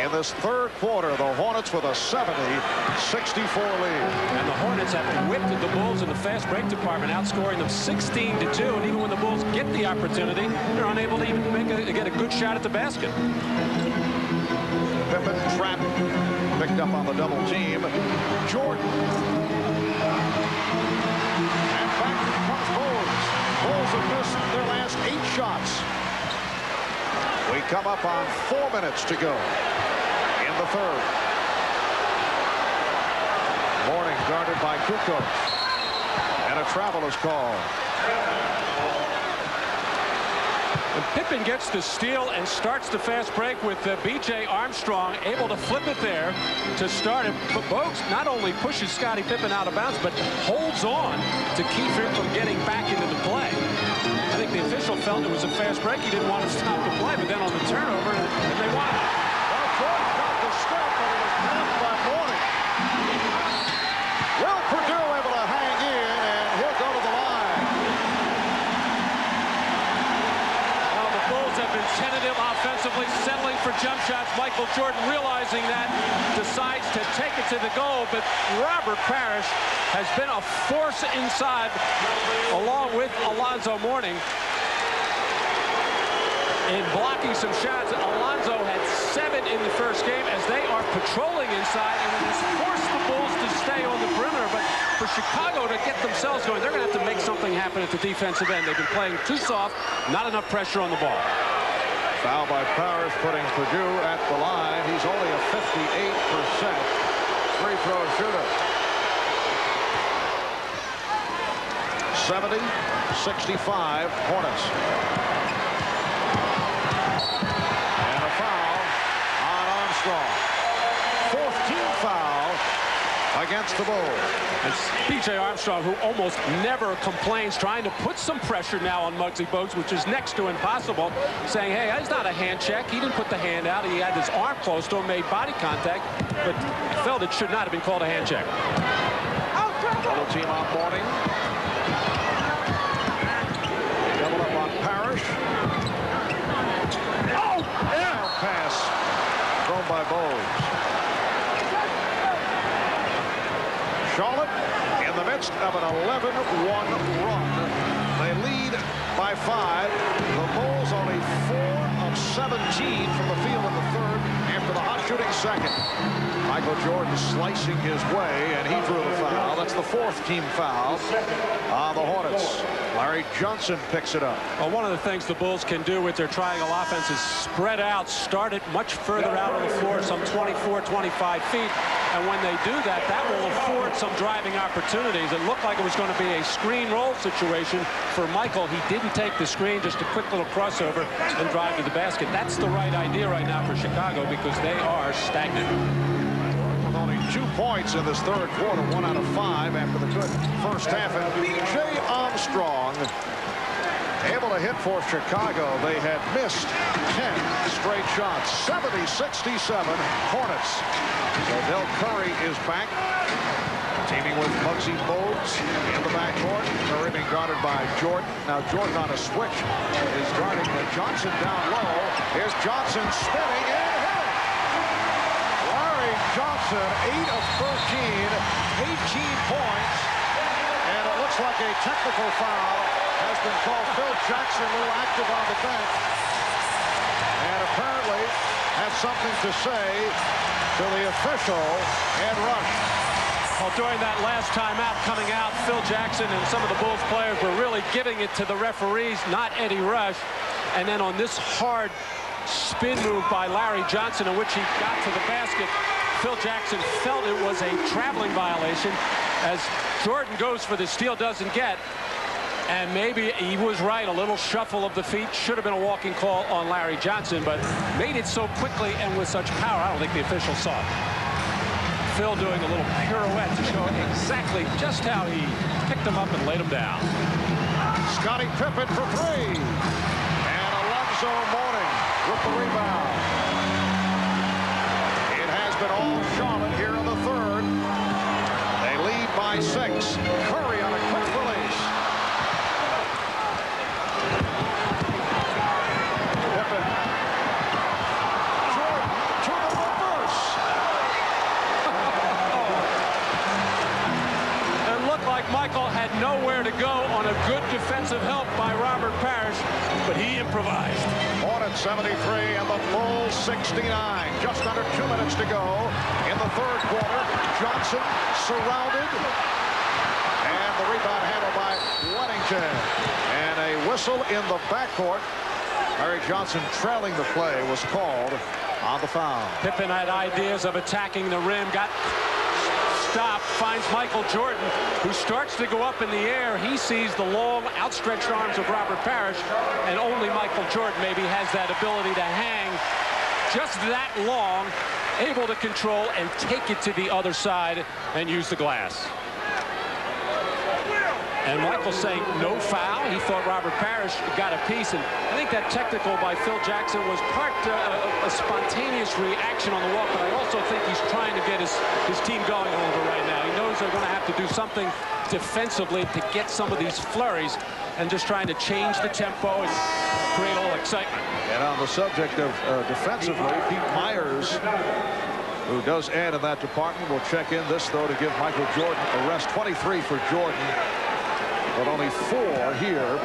In this third quarter, the Hornets with a 70-64 lead. And the Hornets have whipped the Bulls in the fast break department, outscoring them 16-2. And even when the Bulls get the opportunity, they're unable to even get a good shot at the basket. Pippen trapped, picked up on the double team. Jordan. Bulls have missed their last 8 shots. We come up on 4 minutes to go in the third. Mourning guarded by Kukoc. And a travel is called. And Pippen gets the steal and starts the fast break with B.J. Armstrong able to flip it there to start it. But Bogues not only pushes Scottie Pippen out of bounds, but holds on to keep him from getting back into the play. I think the official felt it was a fast break. He didn't want to stop the play, but then on the turnover, and they won it. Well, Jordan got the step, but it was blocked by Mourning. Well, Purdue able to hang in, and he'll go to the line. Well, the Bulls have been tentative offensively, settling for jump shots. Michael Jordan, realizing that, decides to take it to the goal, but Robert Parrish has been a force inside, along with Alonzo Mourning, in blocking some shots. Alonzo had 7 in the first game as they are patrolling inside, and it has forced the Bulls to stay on the perimeter. But for Chicago to get themselves going, they're going to have to make something happen at the defensive end. They've been playing too soft, not enough pressure on the ball. Foul by Parrish, putting Purdue at the line. He's only a 58% free throw shooter. 70-65 Hornets. And a foul on Armstrong. 14th foul against the Bulls. It's B.J. Armstrong, who almost never complains, trying to put some pressure now on Muggsy Bogues, which is next to impossible, saying, hey, it's not a hand check. He didn't put the hand out. He had his arm close to him, made body contact, but felt it should not have been called a hand check. Double team on Mourning. Double up on Parrish. Oh! Yeah! Pass thrown by Bogues. Charlotte in the midst of an 11-1 run. They lead by 5. The Bulls only 4 of 17 from the field in the third after the hot shooting second. Michael Jordan slicing his way, and he drew the foul. That's the 4th team foul on the Hornets. Larry Johnson picks it up. Well, one of the things the Bulls can do with their triangle offense is spread out, start it much further out on the floor, some 24, 25 feet. And when they do that, that will afford some driving opportunities. It looked like it was going to be a screen roll situation for Michael. He didn't take the screen, just a quick little crossover and drive to the basket. That's the right idea right now for Chicago because they are stagnant. With only 2 points in this third quarter, 1 out of 5 after the good first half. And B.J. Armstrong able to hit for Chicago. They had missed 10 straight shots. 70-67 Hornets. So Del Curry is back, teaming with Muggsy Bogues in the backcourt. Curry being guarded by Jordan. Now Jordan on a switch is guarding Johnson down low. Here's Johnson spinning and hit. Larry Johnson, 8 of 13, 18 points. And it looks like a technical foul has been called. Phil Jackson a little active on the bench. And apparently has something to say to the official, Ed Rush. Well, during that last timeout coming out, Phil Jackson and some of the Bulls players were really giving it to the referees, not Eddie Rush. And then on this hard spin move by Larry Johnson, in which he got to the basket, Phil Jackson felt it was a traveling violation as Jordan goes for the steal, doesn't get. And maybe he was right. A little shuffle of the feet should have been a walking call on Larry Johnson, but made it so quickly and with such power, I don't think the official saw it. Phil doing a little pirouette to show exactly just how he picked him up and laid him down. Scottie Pippen for 3. And Alonzo Mourning with the rebound. It has been all Charlotte here in the third. They lead by 6. Curry on a quick release. Michael had nowhere to go on a good defensive help by Robert Parrish, but he improvised. Hornets 73 and the Bulls 69. Just under 2 minutes to go in the third quarter. Johnson surrounded. And the rebound handled by Wennington. And a whistle in the backcourt. Larry Johnson trailing the play was called on the foul. Pippen had ideas of attacking the rim, got stopped, finds Michael Jordan, who starts to go up in the air. He sees the long, outstretched arms of Robert Parrish, and only Michael Jordan maybe has that ability to hang just that long, able to control and take it to the other side and use the glass. And Michael saying no foul. He thought Robert Parrish got a piece. And I think that technical by Phil Jackson was part a spontaneous reaction on the walk. But I also think he's trying to get his team going a little bit right now. He knows they're going to have to do something defensively to get some of these flurries and just trying to change the tempo and create a little excitement. And on the subject of defensively, Pete Myers, who does add in that department, will check in this, though, to give Michael Jordan a rest. 23 for Jordan, but only 4 here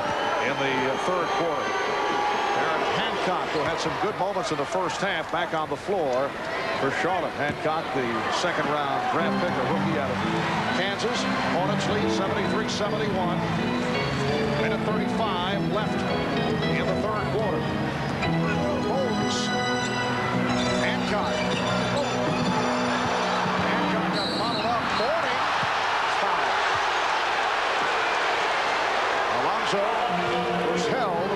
in the third quarter. Aaron Hancock, who had some good moments in the first half, back on the floor for Charlotte. Hancock, the second-round draft pick, a rookie out of Kansas. Hornets lead 73-71. Minute 35 left in the third quarter. Bogues. Hancock. Hancock got bottled up. Mourning. Foul. Alonzo was held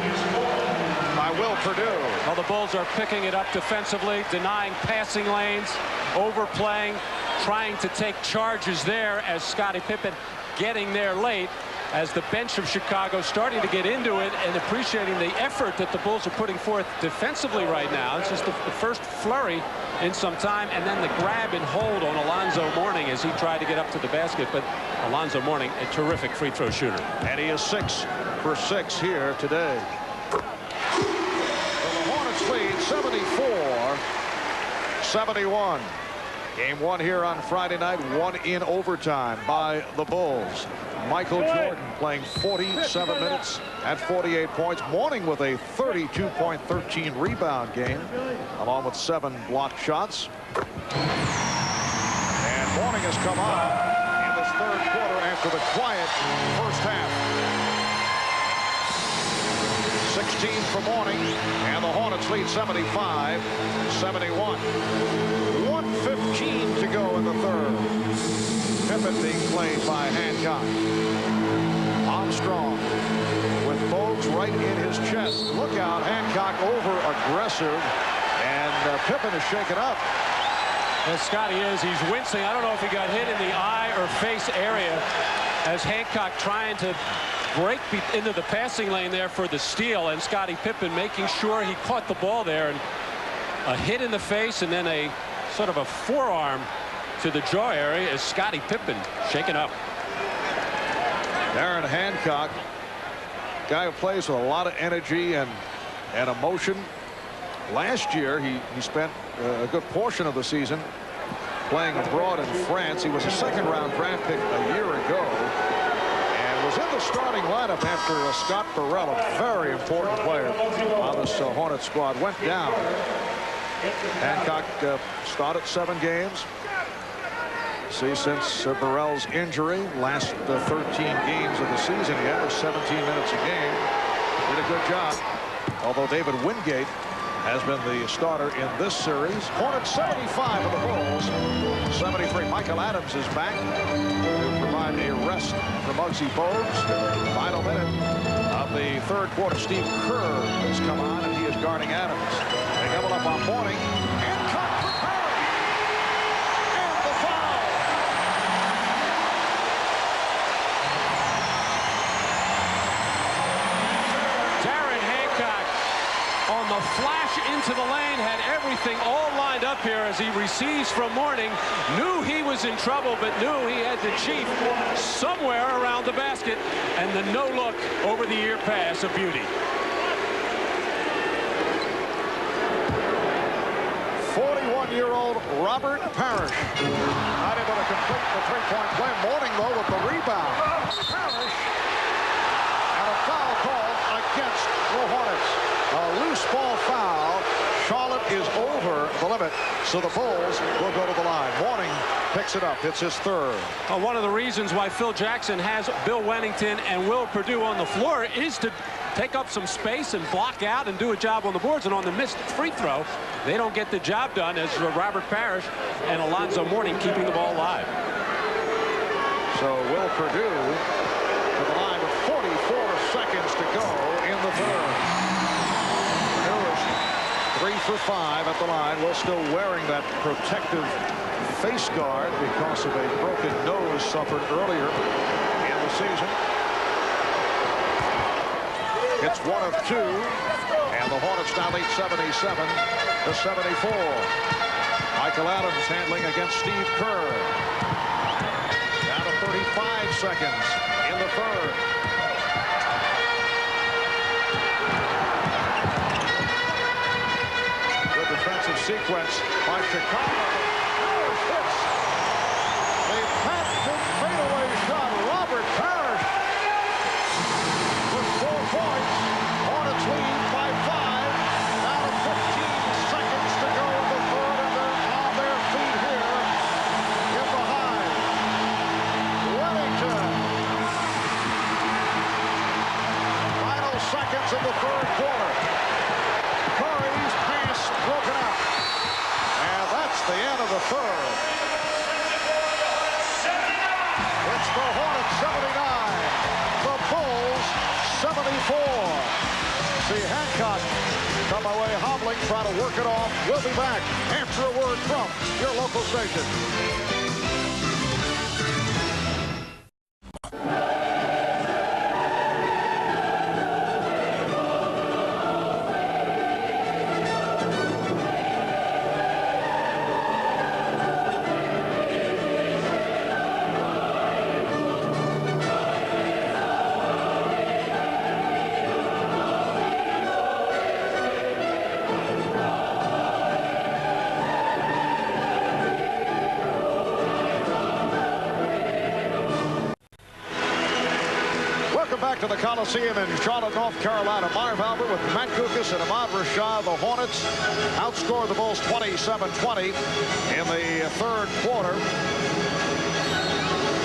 by Will Perdue. Well, the Bulls are picking it up defensively, denying passing lanes, overplaying, trying to take charges there as Scottie Pippen getting there late, as the bench of Chicago starting to get into it and appreciating the effort that the Bulls are putting forth defensively right now. It's just the first flurry in some time, and then the grab and hold on Alonzo Mourning as he tried to get up to the basket. But Alonzo Mourning, a terrific free throw shooter. And he is 6 for 6 here today. So the Hornets lead 74-71. Game one here on Friday night, won in overtime by the Bulls. Michael Jordan playing 47 minutes at 48 points. Mourning with a 32-point, 13 rebound game, along with 7 blocked shots. And Mourning has come on in this third quarter after the quiet first half. 16 for Mourning, and the Hornets lead 75-71. 1:15 to go in the third. Pippen being played by Hancock. Armstrong with Bogues right in his chest. Look out, Hancock over aggressive, and Pippen is shaken up. As Scotty is, he's wincing. I don't know if he got hit in the eye or face area as Hancock trying to break into the passing lane there for the steal, and Scottie Pippen making sure he caught the ball there, and a hit in the face and then a sort of a forearm to the jaw area as Scottie Pippen shaken up. Darren Hancock, guy who plays with a lot of energy and emotion. Last year he spent a good portion of the season playing abroad in France. He was a second-round draft pick a year ago and was in the starting lineup after Scott Burrell, a very important player on this Hornet squad, went down. Hancock started 7 games. See, since Burrell's injury, last 13 games of the season, he averaged 17 minutes a game. Did a good job. Although David Wingate has been the starter in this series. Hornets 75 of the Bulls, 73. Michael Adams is back to provide a rest for Muggsy Bogues. Final minute of the third quarter. Steve Kerr has come on, and he is guarding Adams. They double up on Mourning. Hancock for Curry. And the foul. Darren Hancock on the flash into the lane, had everything all lined up here as he receives from Mourning. Knew he was in trouble, but knew he had the chief somewhere around the basket, and the no-look over the ear pass, a beauty. 41-year-old Robert Parrish not able to complete the three-point play. Mourning, though, with the rebound. Parrish, and a foul called against the Hornets. A loose ball foul. Charlotte is over the limit, so the Bulls will go to the line. Mourning picks it up. It's his third. One of the reasons why Phil Jackson has Bill Wennington and Will Perdue on the floor is to take up some space and block out and do a job on the boards. And on the missed free throw, they don't get the job done as Robert Parrish and Alonzo Mourning keeping the ball alive. So Will Perdue to the line with 44 seconds to go in the third. Perdue is 3 for 5 at the line. Will still wearing that protective face guard because of a broken nose suffered earlier in the season. It's 1 of 2, and the Hornets now lead 77-74. Michael Adams handling against Steve Kerr. Down to 35 seconds in the third. Good defensive sequence by Chicago. Parrish hits. A patented fadeaway shot. Robert Parrish with 4 points. Hornets lead by 5. Now 15 seconds to go in the third, and they're on their feet here in the high. Wellington. Final seconds of the third quarter. Curry's pass broken up. And that's the end of the third. It's the Hornets 79. The Bulls 74. See Hancock come away hobbling, try to work it off. We'll be back after a word from your local station. back to the Coliseum in Charlotte, North Carolina. Marv Albert with Matt Guokas and Ahmad Rashad. The Hornets outscored the Bulls 27-20 in the third quarter.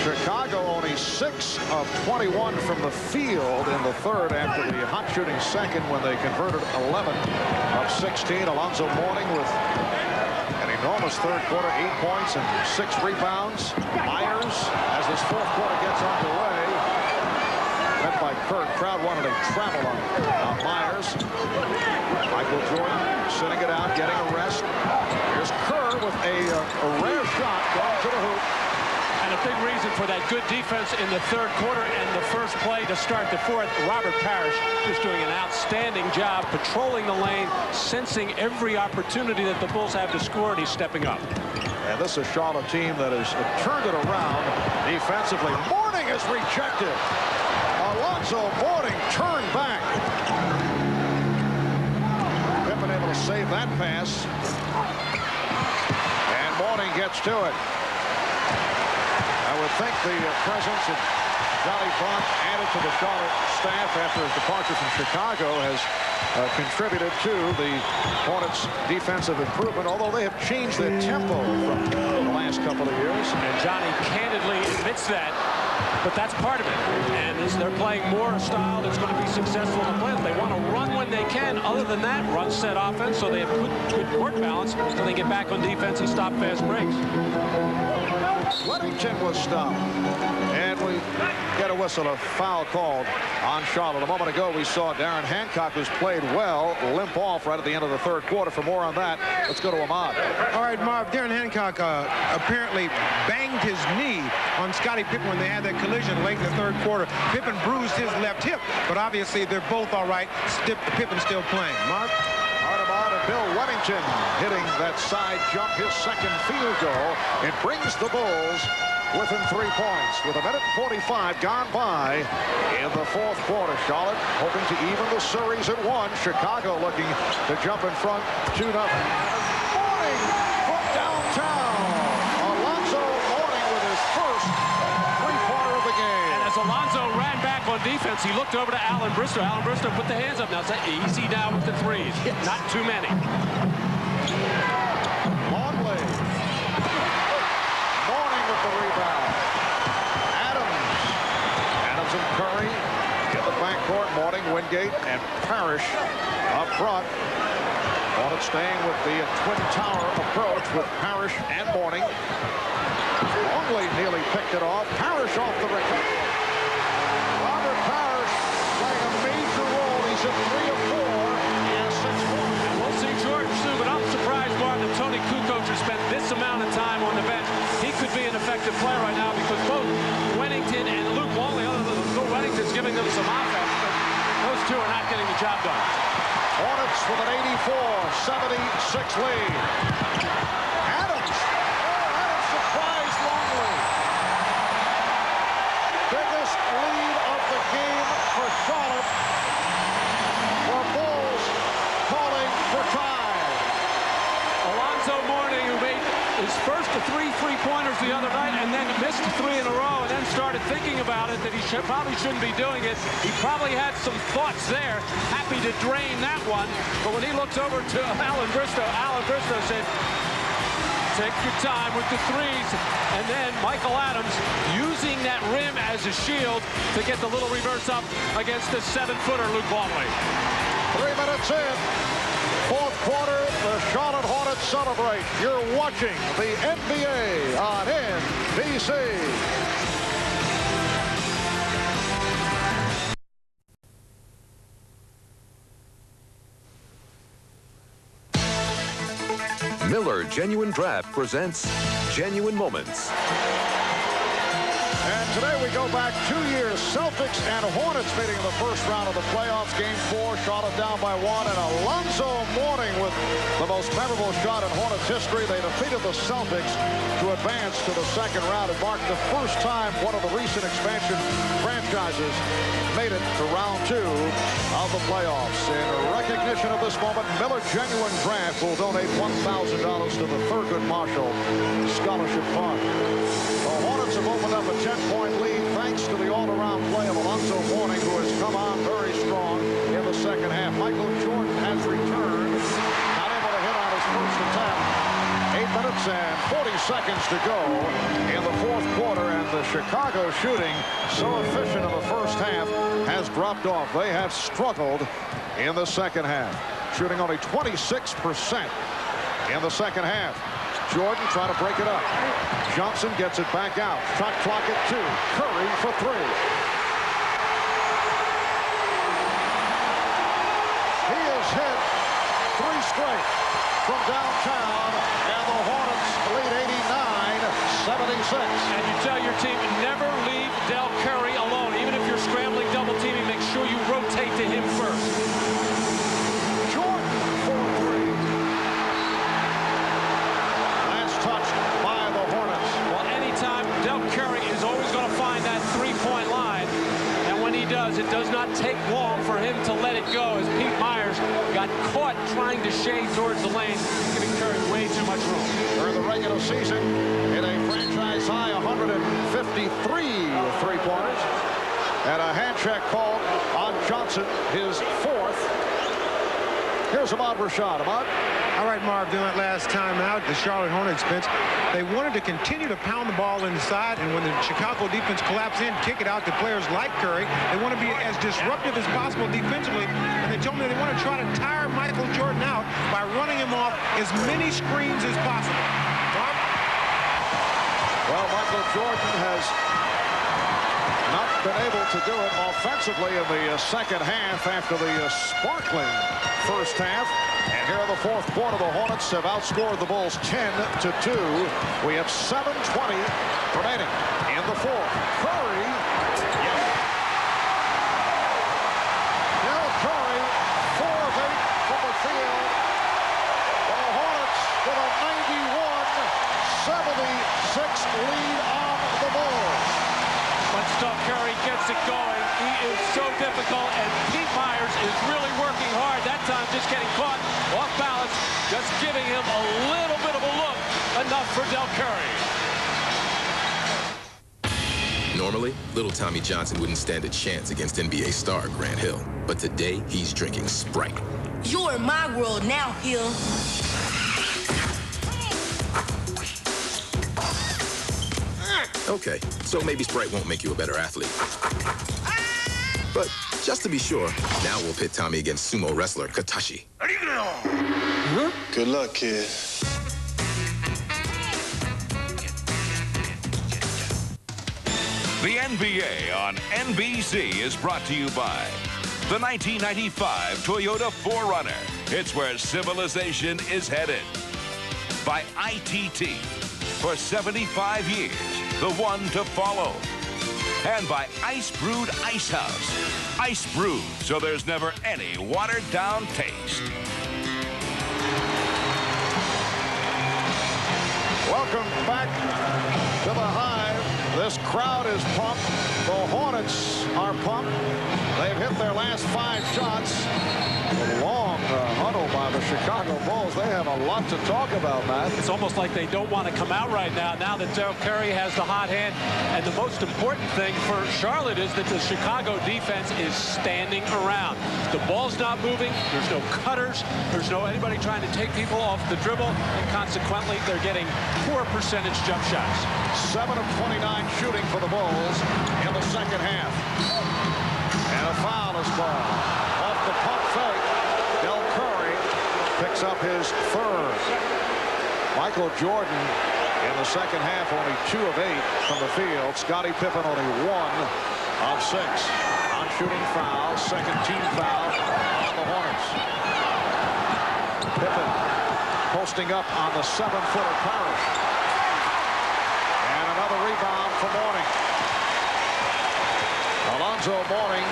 Chicago only 6 of 21 from the field in the third after the hot shooting second when they converted 11 of 16. Alonzo Mourning with an enormous third quarter, 8 points and 6 rebounds. Myers, as this fourth quarter gets underway, met by Kirk. Crowd wanted a travel on Myers. Michael Jordan sitting it out, getting a rest. Here's Kerr with a rare shot going to the hoop. And a big reason for that good defense in the third quarter and the first play to start the fourth. Robert Parrish just doing an outstanding job patrolling the lane, sensing every opportunity that the Bulls have to score, and he's stepping up. And this is a Charlotte team that has turned it around defensively. Mourning is rejected. Alonzo Mourning turned back. Pippen able to save that pass. And Mourning gets to it. I would think the presence of Johnny Blunt added to the Charlotte staff after his departure from Chicago has contributed to the Hornets' defensive improvement, although they have changed their tempo from the last couple of years. And Johnny candidly admits that, but that's part of it. And they're playing more a style that's going to be successful in the playoffs. They want to run when they can. Other than that, run set offense, so they have good court balance, so they get back on defense and stop fast breaks. Weddington was stopped, and we get a whistle, a foul called on Charlotte. A moment ago, we saw Darren Hancock, who's played well, limp off right at the end of the third quarter. For more on that, let's go to Ahmad. All right, Marv, Darren Hancock apparently banged his knee on Scottie Pippen when they had that collision late in the third quarter. Pippen bruised his left hip, but obviously they're both all right. Pippen's still playing. Marv? Bill Weddington hitting that side jump, his second field goal. It brings the Bulls within 3 points with 1:45 gone by in the fourth quarter. Charlotte hoping to even the series at 1. Chicago looking to jump in front 2-0. Mourning from downtown. Alonzo Mourning with his first three-pointer of the game. And as Alonzo ran back on defense, he looked over to Alan Bristow. Alan Bristow put the hands up. Now it's easy now with the threes. Not too many. Longley. Mourning with the rebound. Adams and Curry in the backcourt. Mourning, Wingate, and Parrish up front. Hornets staying with the twin tower approach with Parrish and Mourning. Longley nearly picked it off. Parrish off the record. Robert Parrish playing a major role. He's at 3 of 4 and 6 points. And we'll see Jordan soon, but I'm surprised, Mark, that Tony Kukoc has spent this amount of time on the bench. He could be an effective player right now because both Weddington and Luke Longley, other than Luke Weddington's giving them some offense, but those two are not getting the job done. Hornets with an 84-76 lead. Adams surprised Longley. Biggest lead of the game for Charlotte. The Bulls calling for time. Alonzo Mourning, who made his first of 3 3-pointers the other night and then missed 3 in a row and then started thinking about it that he probably shouldn't be doing it. He probably had some thoughts there, happy to drain that one. But when he looks over to Alan Bristow said, take your time with the threes. And then Michael Adams using that rim as a shield to get the little reverse up against the 7-footer Luke Longley. 3 minutes in. Fourth quarter, the Charlotte Hornets celebrate. You're watching the NBA on NBC. Miller Genuine Draft presents Genuine Moments. And today we go back 2 years. Celtics and Hornets meeting in the first round of the playoffs. Game 4, Charlotte down by 1. And Alonzo Mourning with the most memorable shot in Hornets history. They defeated the Celtics to advance to the second round. It marked the first time one of the recent expansion franchises made it to round 2 of the playoffs. In recognition of this moment, Miller Genuine Draft will donate $1,000 to the Thurgood Marshall Scholarship Fund. The Hornets have opened up a 10-point lead thanks to the all-around play of Alonzo Mourning, who seconds to go in the fourth quarter, and the Chicago shooting, so efficient in the first half, has dropped off. They have struggled in the second half, shooting only 26% in the second half. Jordan trying to break it up. Johnson gets it back out. Shot clock at 2. Curry for 3. He has hit 3 straight from downtown, and the Hornets lead 89-76. And you tell your team, never leave Del Curry alone. Even if you're scrambling double teaming, make sure you rotate to him first. Jordan for 3. Last touch by the Hornets. Well, anytime Del Curry is always going to find that three-point line. And when he does, it does not take long for him to let it go, as Pete Myers got caught trying to shade towards the lane, giving Curry way too much room. During the regular season, in a franchise high 153 three-pointers, and a hand check called on Johnson, his 4th. Here's Ahmad Rashad. Ahmad. All right, Marv, during that last time out, the Charlotte Hornets bench, they wanted to continue to pound the ball inside, and when the Chicago defense collapsed in, kick it out to players like Curry. They want to be as disruptive as possible defensively, and they told me they want to try to tire Michael Jordan out by running him off as many screens as possible. Marv? Well, Michael Jordan has not been able to do it offensively in the second half after the sparkling first half. And here in the fourth quarter, the Hornets have outscored the Bulls 10-2. We have 7:20 remaining in the fourth. Curry. Yes. Del Curry, 4 of 8 from the field. The Hornets with a 91-76 lead on the Bulls. Once Del Curry gets it going, he is so difficult, and Pete Myers is really working hard. That time just getting caught off balance, just giving him a little bit of a look, enough for Del Curry. Normally, little Tommy Johnson wouldn't stand a chance against NBA star Grant Hill, but today he's drinking Sprite. You're in my world now, Hill. Okay, so maybe Sprite won't make you a better athlete. But just to be sure, now we'll pit Tommy against sumo wrestler Katashi. Good luck, kid. The NBA on NBC is brought to you by the 1995 Toyota 4Runner. It's where civilization is headed. By ITT. For 75 years, the one to follow. And by Ice Brewed Ice House. Ice brewed, so there's never any watered-down taste. Welcome back to the Hive. This crowd is pumped. The Hornets are pumped. They've hit their last 5 shots. A long huddle by the Chicago Bulls. They have a lot to talk about, Matt. It's almost like they don't want to come out right now that Del Curry has the hot hand. And the most important thing for Charlotte is that the Chicago defense is standing around. The ball's not moving. There's no cutters. There's no anybody trying to take people off the dribble. And consequently, they're getting poor percentage jump shots. 7 of 29 shooting for the Bulls in the second half. And a foul is called. Off the pump fake, Del Curry picks up his 3rd. Michael Jordan in the second half only 2 of 8 from the field. Scottie Pippen only 1 of 6. On shooting foul, second team foul on the Hornets. Pippen posting up on the 7-footer Parrish. And another rebound for Mourning. Alonzo Mourning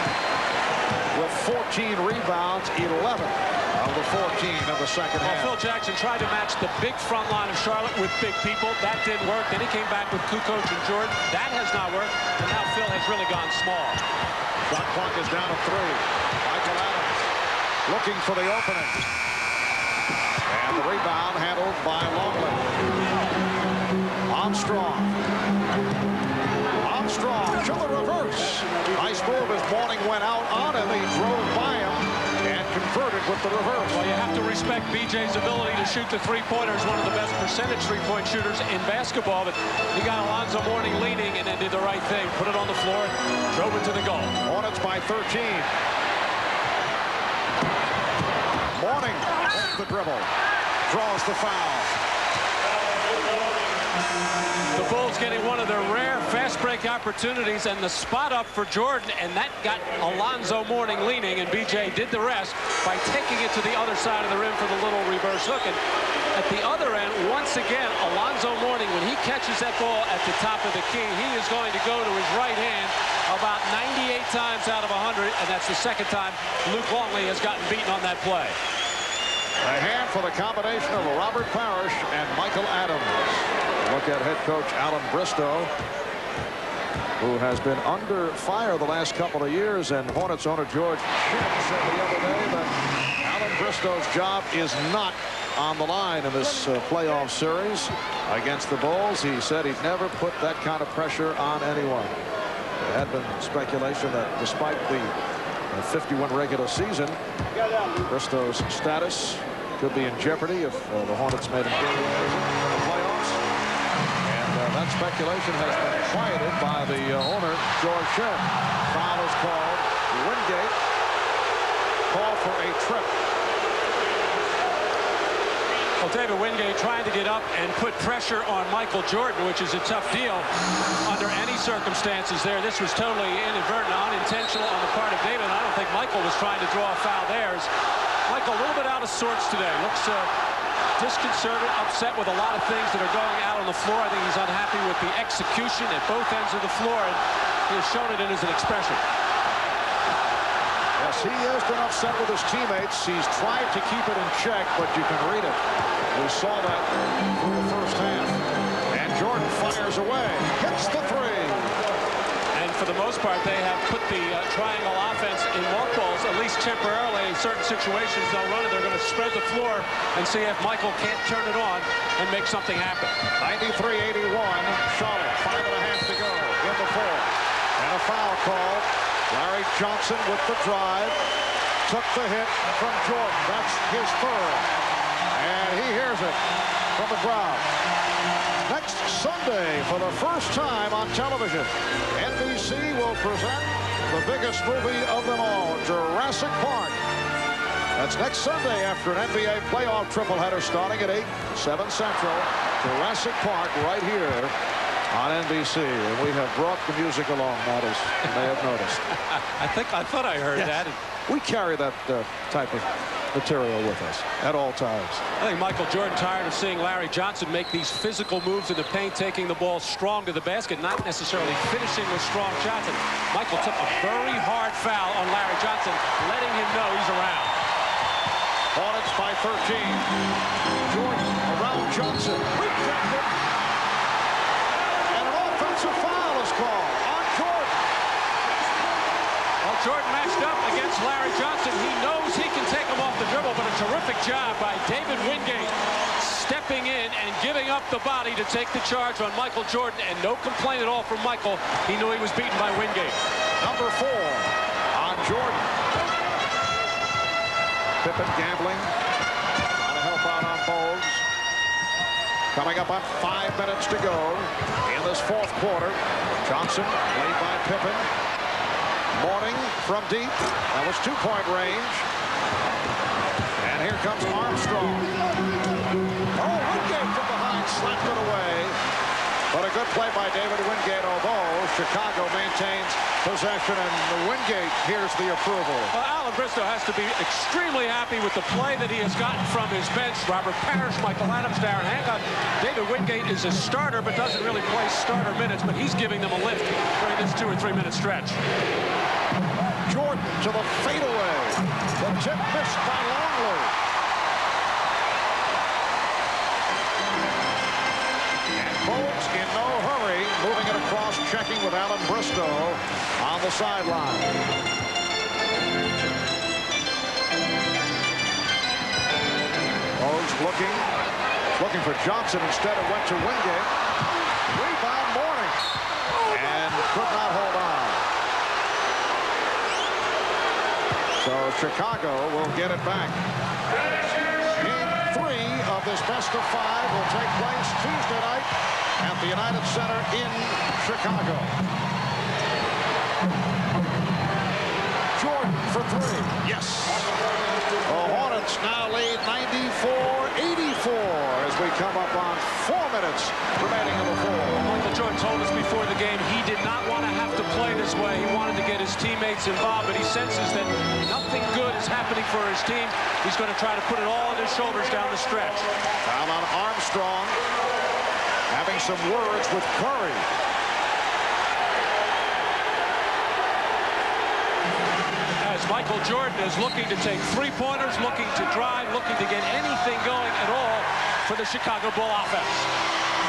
with 14 rebounds, 11 of the 14 of the second half. Phil Jackson tried to match the big front line of Charlotte with big people. That didn't work. Then he came back with Kukoc and Jordan. That has not worked. And now Phil has really gone small. Shot clock is down to 3. Michael Adams looking for the opening. And the rebound handled by Longley. Armstrong to the reverse. Nice move as Mourning went out on him. He drove by him and converted with the reverse. Well, you have to respect BJ's ability to shoot the three-pointer. He's one of the best percentage three-point shooters in basketball, but he got Alonzo Mourning leading and then did the right thing. Put it on the floor and drove it to the goal. Hornets by 13. Mourning off the dribble. Draws the foul. The Bulls getting one of their rare fast break opportunities and the spot up for Jordan, and that got Alonzo Mourning leaning, and BJ did the rest by taking it to the other side of the rim for the little reverse hook. And at the other end, once again, Alonzo Mourning, when he catches that ball at the top of the key, he is going to go to his right hand about 98 times out of 100, and that's the second time Luke Longley has gotten beaten on that play. A hand for the combination of Robert Parrish and Michael Adams. Look at head coach Alan Bristow, who has been under fire the last couple of years, and Hornets owner George Shinn said the other day that Alan Bristow's job is not on the line in this playoff series against the Bulls. He said he'd never put that kind of pressure on anyone. There had been speculation that despite the 51 regular season, Bristow's status could be in jeopardy if the Hornets made him in the playoffs. And that speculation has been quieted by the owner, George Shinn. Foul is called. Wingate called for a trip. Well, David Wingate trying to get up and put pressure on Michael Jordan, which is a tough deal under any circumstances there. This was totally inadvertent, unintentional on the part of David. I don't think Michael was trying to draw a foul there. Michael a little bit out of sorts today. Looks disconcerted, upset with a lot of things that are going out on the floor. I think he's unhappy with the execution at both ends of the floor, and he has shown it in his expression. Yes, he has been upset with his teammates. He's tried to keep it in check, but you can read it. We saw that through the first half. And Jordan fires away, hits the three. And for the most part, they have put the triangle offense in mothballs, at least temporarily. In certain situations, they'll run it. They're going to spread the floor and see if Michael can't turn it on and make something happen. 93-81, Charlotte, 5.5 to go in the fourth. And a foul call. Larry Johnson with the drive. Took the hit from Jordan. That's his third. And he hears it from the crowd. Next Sunday, for the first time on television, NBC will present the biggest movie of them all, Jurassic Park. That's next Sunday after an NBA playoff tripleheader starting at 8, 7 Central. Jurassic Park right here on NBC. And we have brought the music along, Matt, as you may have noticed. I thought I heard that. We carry that type of material with us at all times. I think Michael Jordan tired of seeing Larry Johnson make these physical moves in the paint, taking the ball strong to the basket, not necessarily finishing with strong shots. And Michael took a very hard foul on Larry Johnson, letting him know he's around. Hornets by 13. Jordan around Johnson. Rejected. And an offensive foul is called on Jordan. Well, Jordan matched up against Larry Johnson. He knows he can take him off the dribble, but a terrific job by David Wingate stepping in and giving up the body to take the charge on Michael Jordan, and no complaint at all from Michael. He knew he was beaten by Wingate. Number 4 on Jordan. Pippen gambling. Trying to help out on Bowles. Coming up on 5 minutes to go in this fourth quarter. Johnson played by Pippen. Mourning from deep. That was 2-point range. And here comes Armstrong. Oh, Wingate from behind slapped it away. But a good play by David Wingate, although Chicago maintains possession, and Wingate hears the approval. Well, Alan Bristow has to be extremely happy with the play that he has gotten from his bench. Robert Parrish, Michael Adams, Darren Hancock. David Wingate is a starter, but doesn't really play starter minutes, but he's giving them a lift during this 2 or 3 minute stretch. Jordan to the fadeaway. The tip missed by Longley. And Bowles in no hurry, moving it across, checking with Alan Bristow on the sideline. Bowles looking for Johnson. Instead it went to Wingate. Rebound Mourning. And could not hold on. So Chicago will get it back. Game 3 of this best of 5 will take place Tuesday night at the United Center in Chicago. Jordan for 3. Yes. The Hornets now lead 94-84 as we come up on 4 minutes remaining in the fourth. Michael Jordan told us before the game he did not want to have to play this way. He wanted to get his teammates involved, but he senses that nothing good is happening for his team. He's going to try to put it all on his shoulders down the stretch. Foul on Armstrong, having some words with Curry. As Michael Jordan is looking to take three-pointers, looking to drive, looking to get anything going at all for the Chicago Bull offense.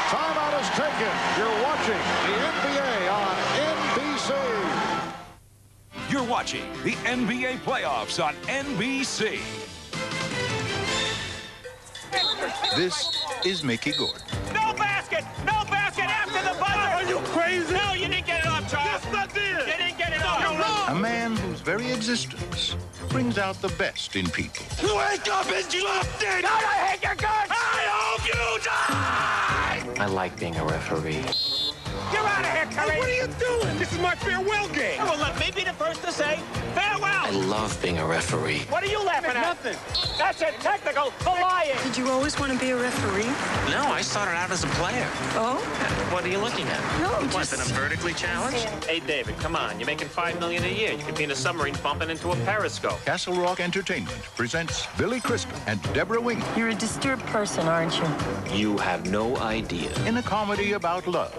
Timeout is taken. You're watching the NBA on NBC. You're watching the NBA playoffs on NBC. This is Mickey Gordon. No basket! No basket after the buzzer! Are you crazy? No, you didn't get it off, Charles. Yes, I did. You didn't get it off. You're wrong. A man whose very existence brings out the best in people. Wake up and dropped it! God, I hate your guts! I hope you die! I like being a referee. You're out of here, Curry! Hey, what are you doing? This is my farewell game! Oh, well, let me be the first to say farewell! I love being a referee. What are you laughing at? Nothing. That's a technical for lying! Did you always want to be a referee? No, I started out as a player. Oh? What are you looking at? No, what, just... that I'm vertically challenged? Hey, David, come on. You're making $5 million a year. You could be in a submarine bumping into a periscope. Castle Rock Entertainment presents Billy Crystal and Deborah Winger. You're a disturbed person, aren't you? You have no idea. In a comedy about love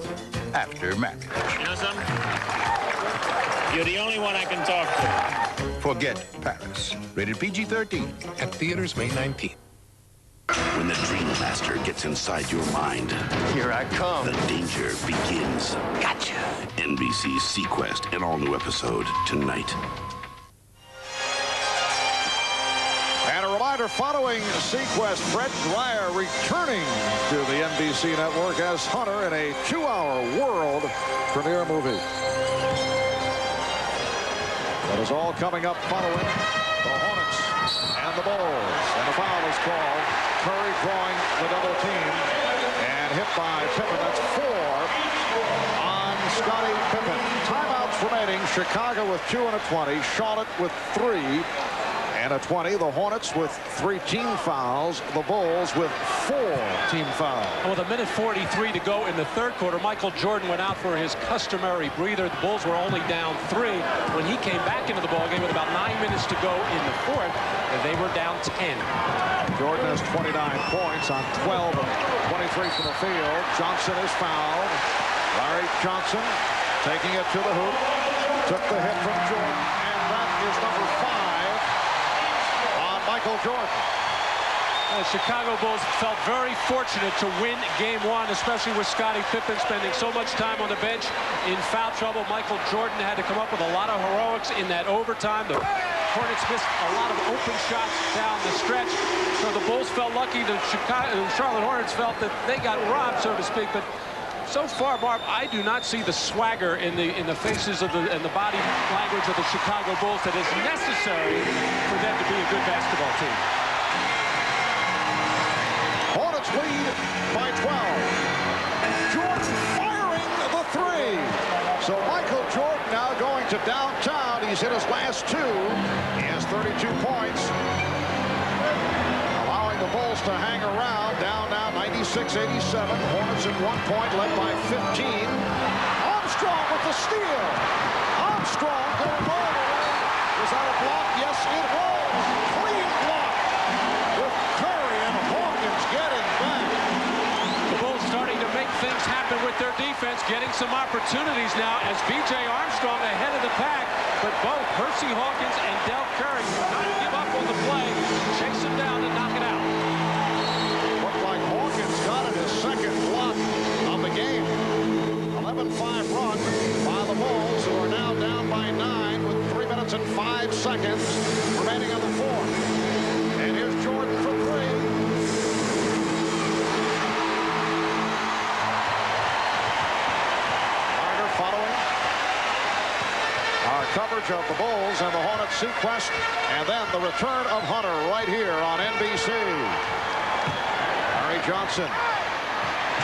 after marriage. You know something? You're the only one I can talk to. Forget Paris. Rated PG-13. At theaters May 19th. When the Dream Master gets inside your mind, here I come. The danger begins. Gotcha. NBC's Sequest, an all-new episode tonight. And a reminder, following Sequest, Fred Dryer returning to the NBC network as Hunter in a 2-hour world premiere movie. That is all coming up following the Hornets and the Bulls. And a foul is called. Curry drawing the double team and hit by Pippen. That's 4 on Scottie Pippen. Timeouts remaining. Chicago with 2 and a 20. Charlotte with 3 and a 20. The Hornets with 3 team fouls. The Bulls with 4 team fouls. With a minute 43 to go in the third quarter, Michael Jordan went out for his customary breather. The Bulls were only down 3. When he came back into the ballgame with about 9 minutes to go in the fourth, and they were down 10. Jordan has 29 points on 12 of 23 from the field. Johnson is fouled. Larry Johnson taking it to the hoop. Took the hit from Jordan, and that is number 5 on Michael Jordan. The Chicago Bulls felt very fortunate to win Game 1, especially with Scottie Pippen spending so much time on the bench in foul trouble. Michael Jordan had to come up with a lot of heroics in that overtime. The Hornets missed a lot of open shots down the stretch, so the Bulls felt lucky. The Charlotte Hornets felt that they got robbed, so to speak. But so far, Marv, I do not see the swagger in the faces of the body language of the Chicago Bulls that is necessary for them to be a good basketball team. Hornets lead by 12. Jordan firing the 3. So Michael Jordan now going to downtown. He's hit his last 2. He has 32 points. Allowing the Bulls to hang around. Down now 96-87. Hornets at 1 point led by 15. Armstrong with the steal. Armstrong going all the way. Was that a block? Yes, it was. Clean block with Curry and Hawkins getting back. The Bulls starting to make things happen with their defense, getting some opportunities now as B.J. Armstrong ahead of the pack, but both Hersey Hawkins and Del Curry not give up on the play, chase him down and knock it out. Looked like Hawkins got it, his second block of the game. 11-5 run by the Bulls, who are now down by 9 with 3 minutes and 5 seconds remaining in the fourth. And here's Jordan for 3. coverage of the Bulls and the Hornets sequence, and then the return of Hunter right here on NBC. Larry Johnson.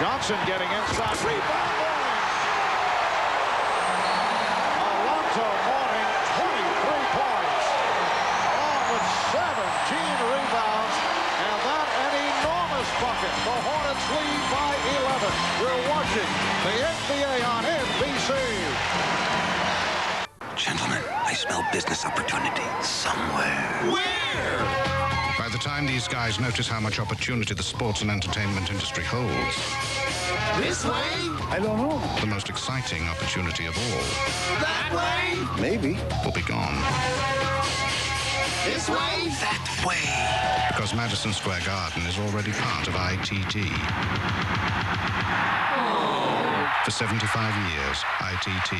Johnson getting inside. Rebound Mourning. Alonzo Mourning, 23 points, along with 17 rebounds, and that an enormous bucket. The Hornets lead by 11. We're watching the NBA on NBC. Gentlemen, I smell business opportunity somewhere. Where? By the time these guys notice how much opportunity the sports and entertainment industry holds. This way? I don't know. The most exciting opportunity of all. That way? Maybe. Will be gone. This way? That way. Because Madison Square Garden is already part of ITT. For 75 years, ITT,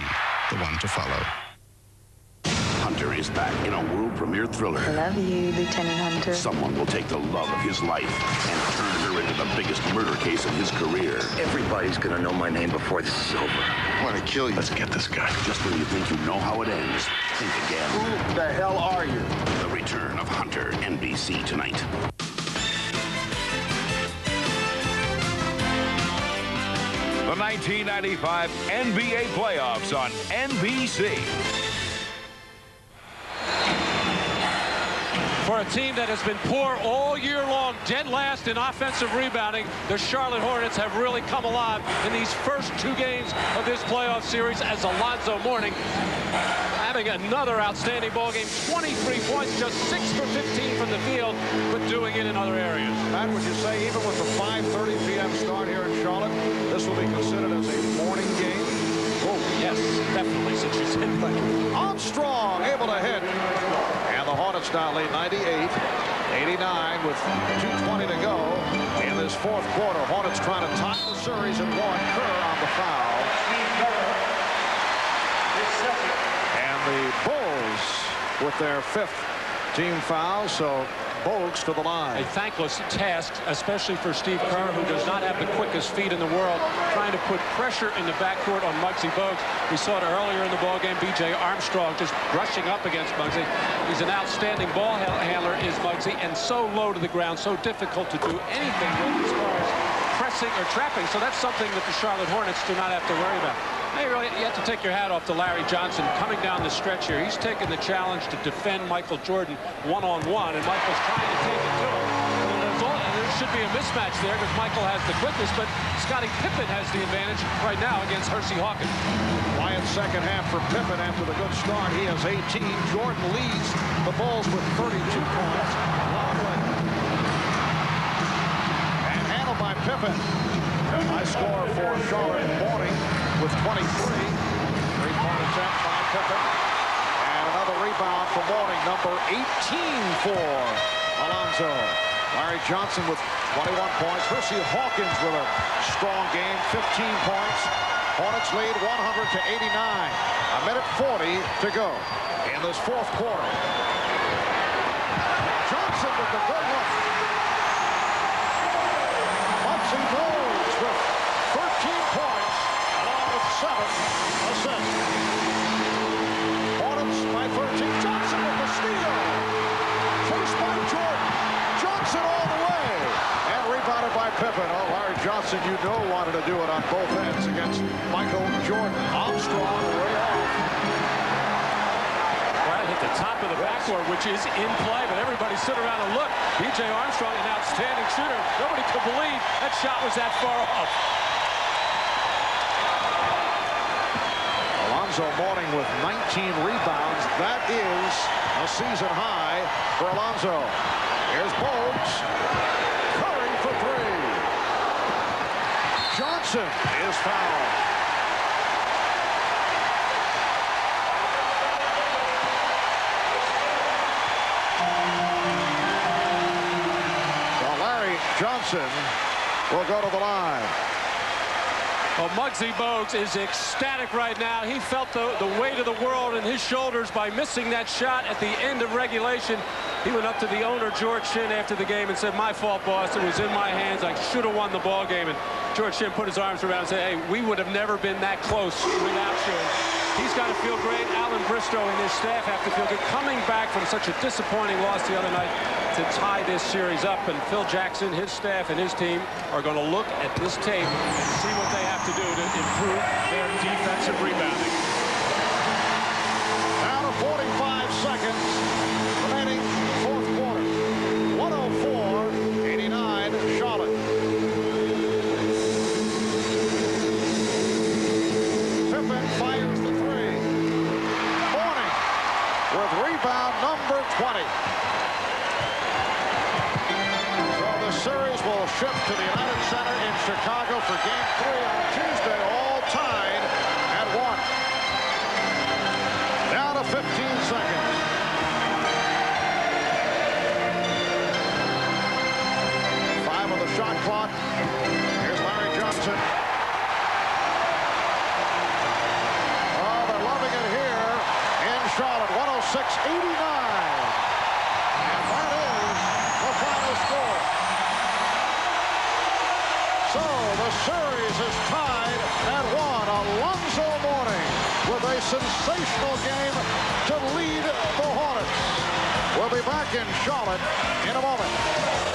the one to follow. Hunter is back in a world premiere thriller. I love you, Lieutenant Hunter. Someone will take the love of his life and turn her into the biggest murder case of his career. Everybody's gonna know my name before this is over. I want to kill you. Let's get this guy. Just when you think you know how it ends, think again. Who the hell are you? The Return of Hunter, NBC tonight. The 1995 NBA playoffs on NBC. For a team that has been poor all year long, dead last in offensive rebounding, the Charlotte Hornets have really come alive in these first 2 games of this playoff series as Alonzo Mourning having another outstanding ball game. 23 points, just 6 for 15 from the field, but doing it in other areas. Matt, would you say even with the 5:30 p.m. start here in Charlotte, this will be considered as a morning game? Oh, yes, definitely, since you said that. Armstrong able to hit. And the Hornets now lead 98-89 with 2:20 to go in this fourth quarter. Hornets trying to tie the series and Warren Kerr on the foul. And the Bulls with their 5th team foul, so Bogues to the line. A thankless task, especially for Steve Kerr, who does not have the quickest feet in the world, trying to put pressure in the backcourt on Muggsy Bogues. We saw it earlier in the ballgame. B.J. Armstrong just brushing up against Muggsy. He's an outstanding ball handler, is Muggsy, and so low to the ground, so difficult to do anything with as far as pressing or trapping. So that's something that the Charlotte Hornets do not have to worry about. Hey, really, you have to take your hat off to Larry Johnson coming down the stretch here. He's taken the challenge to defend Michael Jordan one-on-one, and Michael's trying to take it to him. And there should be a mismatch there because Michael has the quickness, but Scottie Pippen has the advantage right now against Hersey Hawkins. Quiet second half for Pippen after the good start. He has 18. Jordan leads the Bulls with 32 points. And handled by Pippen. High score for Charlotte Mourning with 23. Three-point attempt by Pippen. And another rebound for Mourning, number 18 for Alonzo. Larry Johnson with 21 points. Hersey Hawkins with a strong game, 15 points. Hornets lead 100-89. A minute 40 to go in this fourth quarter. Johnson with the good look. Muggsy Bogues with 13 points, along with 7 assists. Hornets by 13. Johnson with the steal. First by Jordan. Johnson all the way. And rebounded by Pippen. Oh, Larry Johnson, you know, wanted to do it on both ends against Michael Jordan. Armstrong way off. Right at the top of the backcourt, which is in play, but everybody stood around and looked. B.J. Armstrong, an outstanding shooter. Nobody could believe that shot was that far off. Alonzo Mourning with 19 rebounds. That is a season high for Alonzo. Here's Bogues. Curry for 3. Johnson is fouled. So Larry Johnson will go to the line. Well, Muggsy Bogues is ecstatic right now. He felt the weight of the world in his shoulders by missing that shot at the end of regulation. He went up to the owner, George Shinn, after the game and said, "My fault, boss. It was in my hands. I should have won the ball game." And George Shinn put his arms around and said, "Hey, we would have never been that close without you." He's got to feel great. Alan Bristow and his staff have to feel good. Coming back from such a disappointing loss the other night to tie this series up. And Phil Jackson, his staff, and his team are going to look at this tape and see what they have to do to improve their defensive rebounding. Down to 45 seconds remaining, fourth quarter. 104-89 Charlotte. Pippen fires the three. Mourning with rebound number 20. So the series will shift to the United Center in Chicago for Game 3 on Tuesday, all tied at 1. Down to 15 seconds. Five on the shot clock. Here's Larry Johnson. Oh, they're loving it here in Charlotte. 106-89. And that is the final score. So the series is tied at 1. Alonzo Mourning with a sensational game to lead the Hornets. We'll be back in Charlotte in a moment.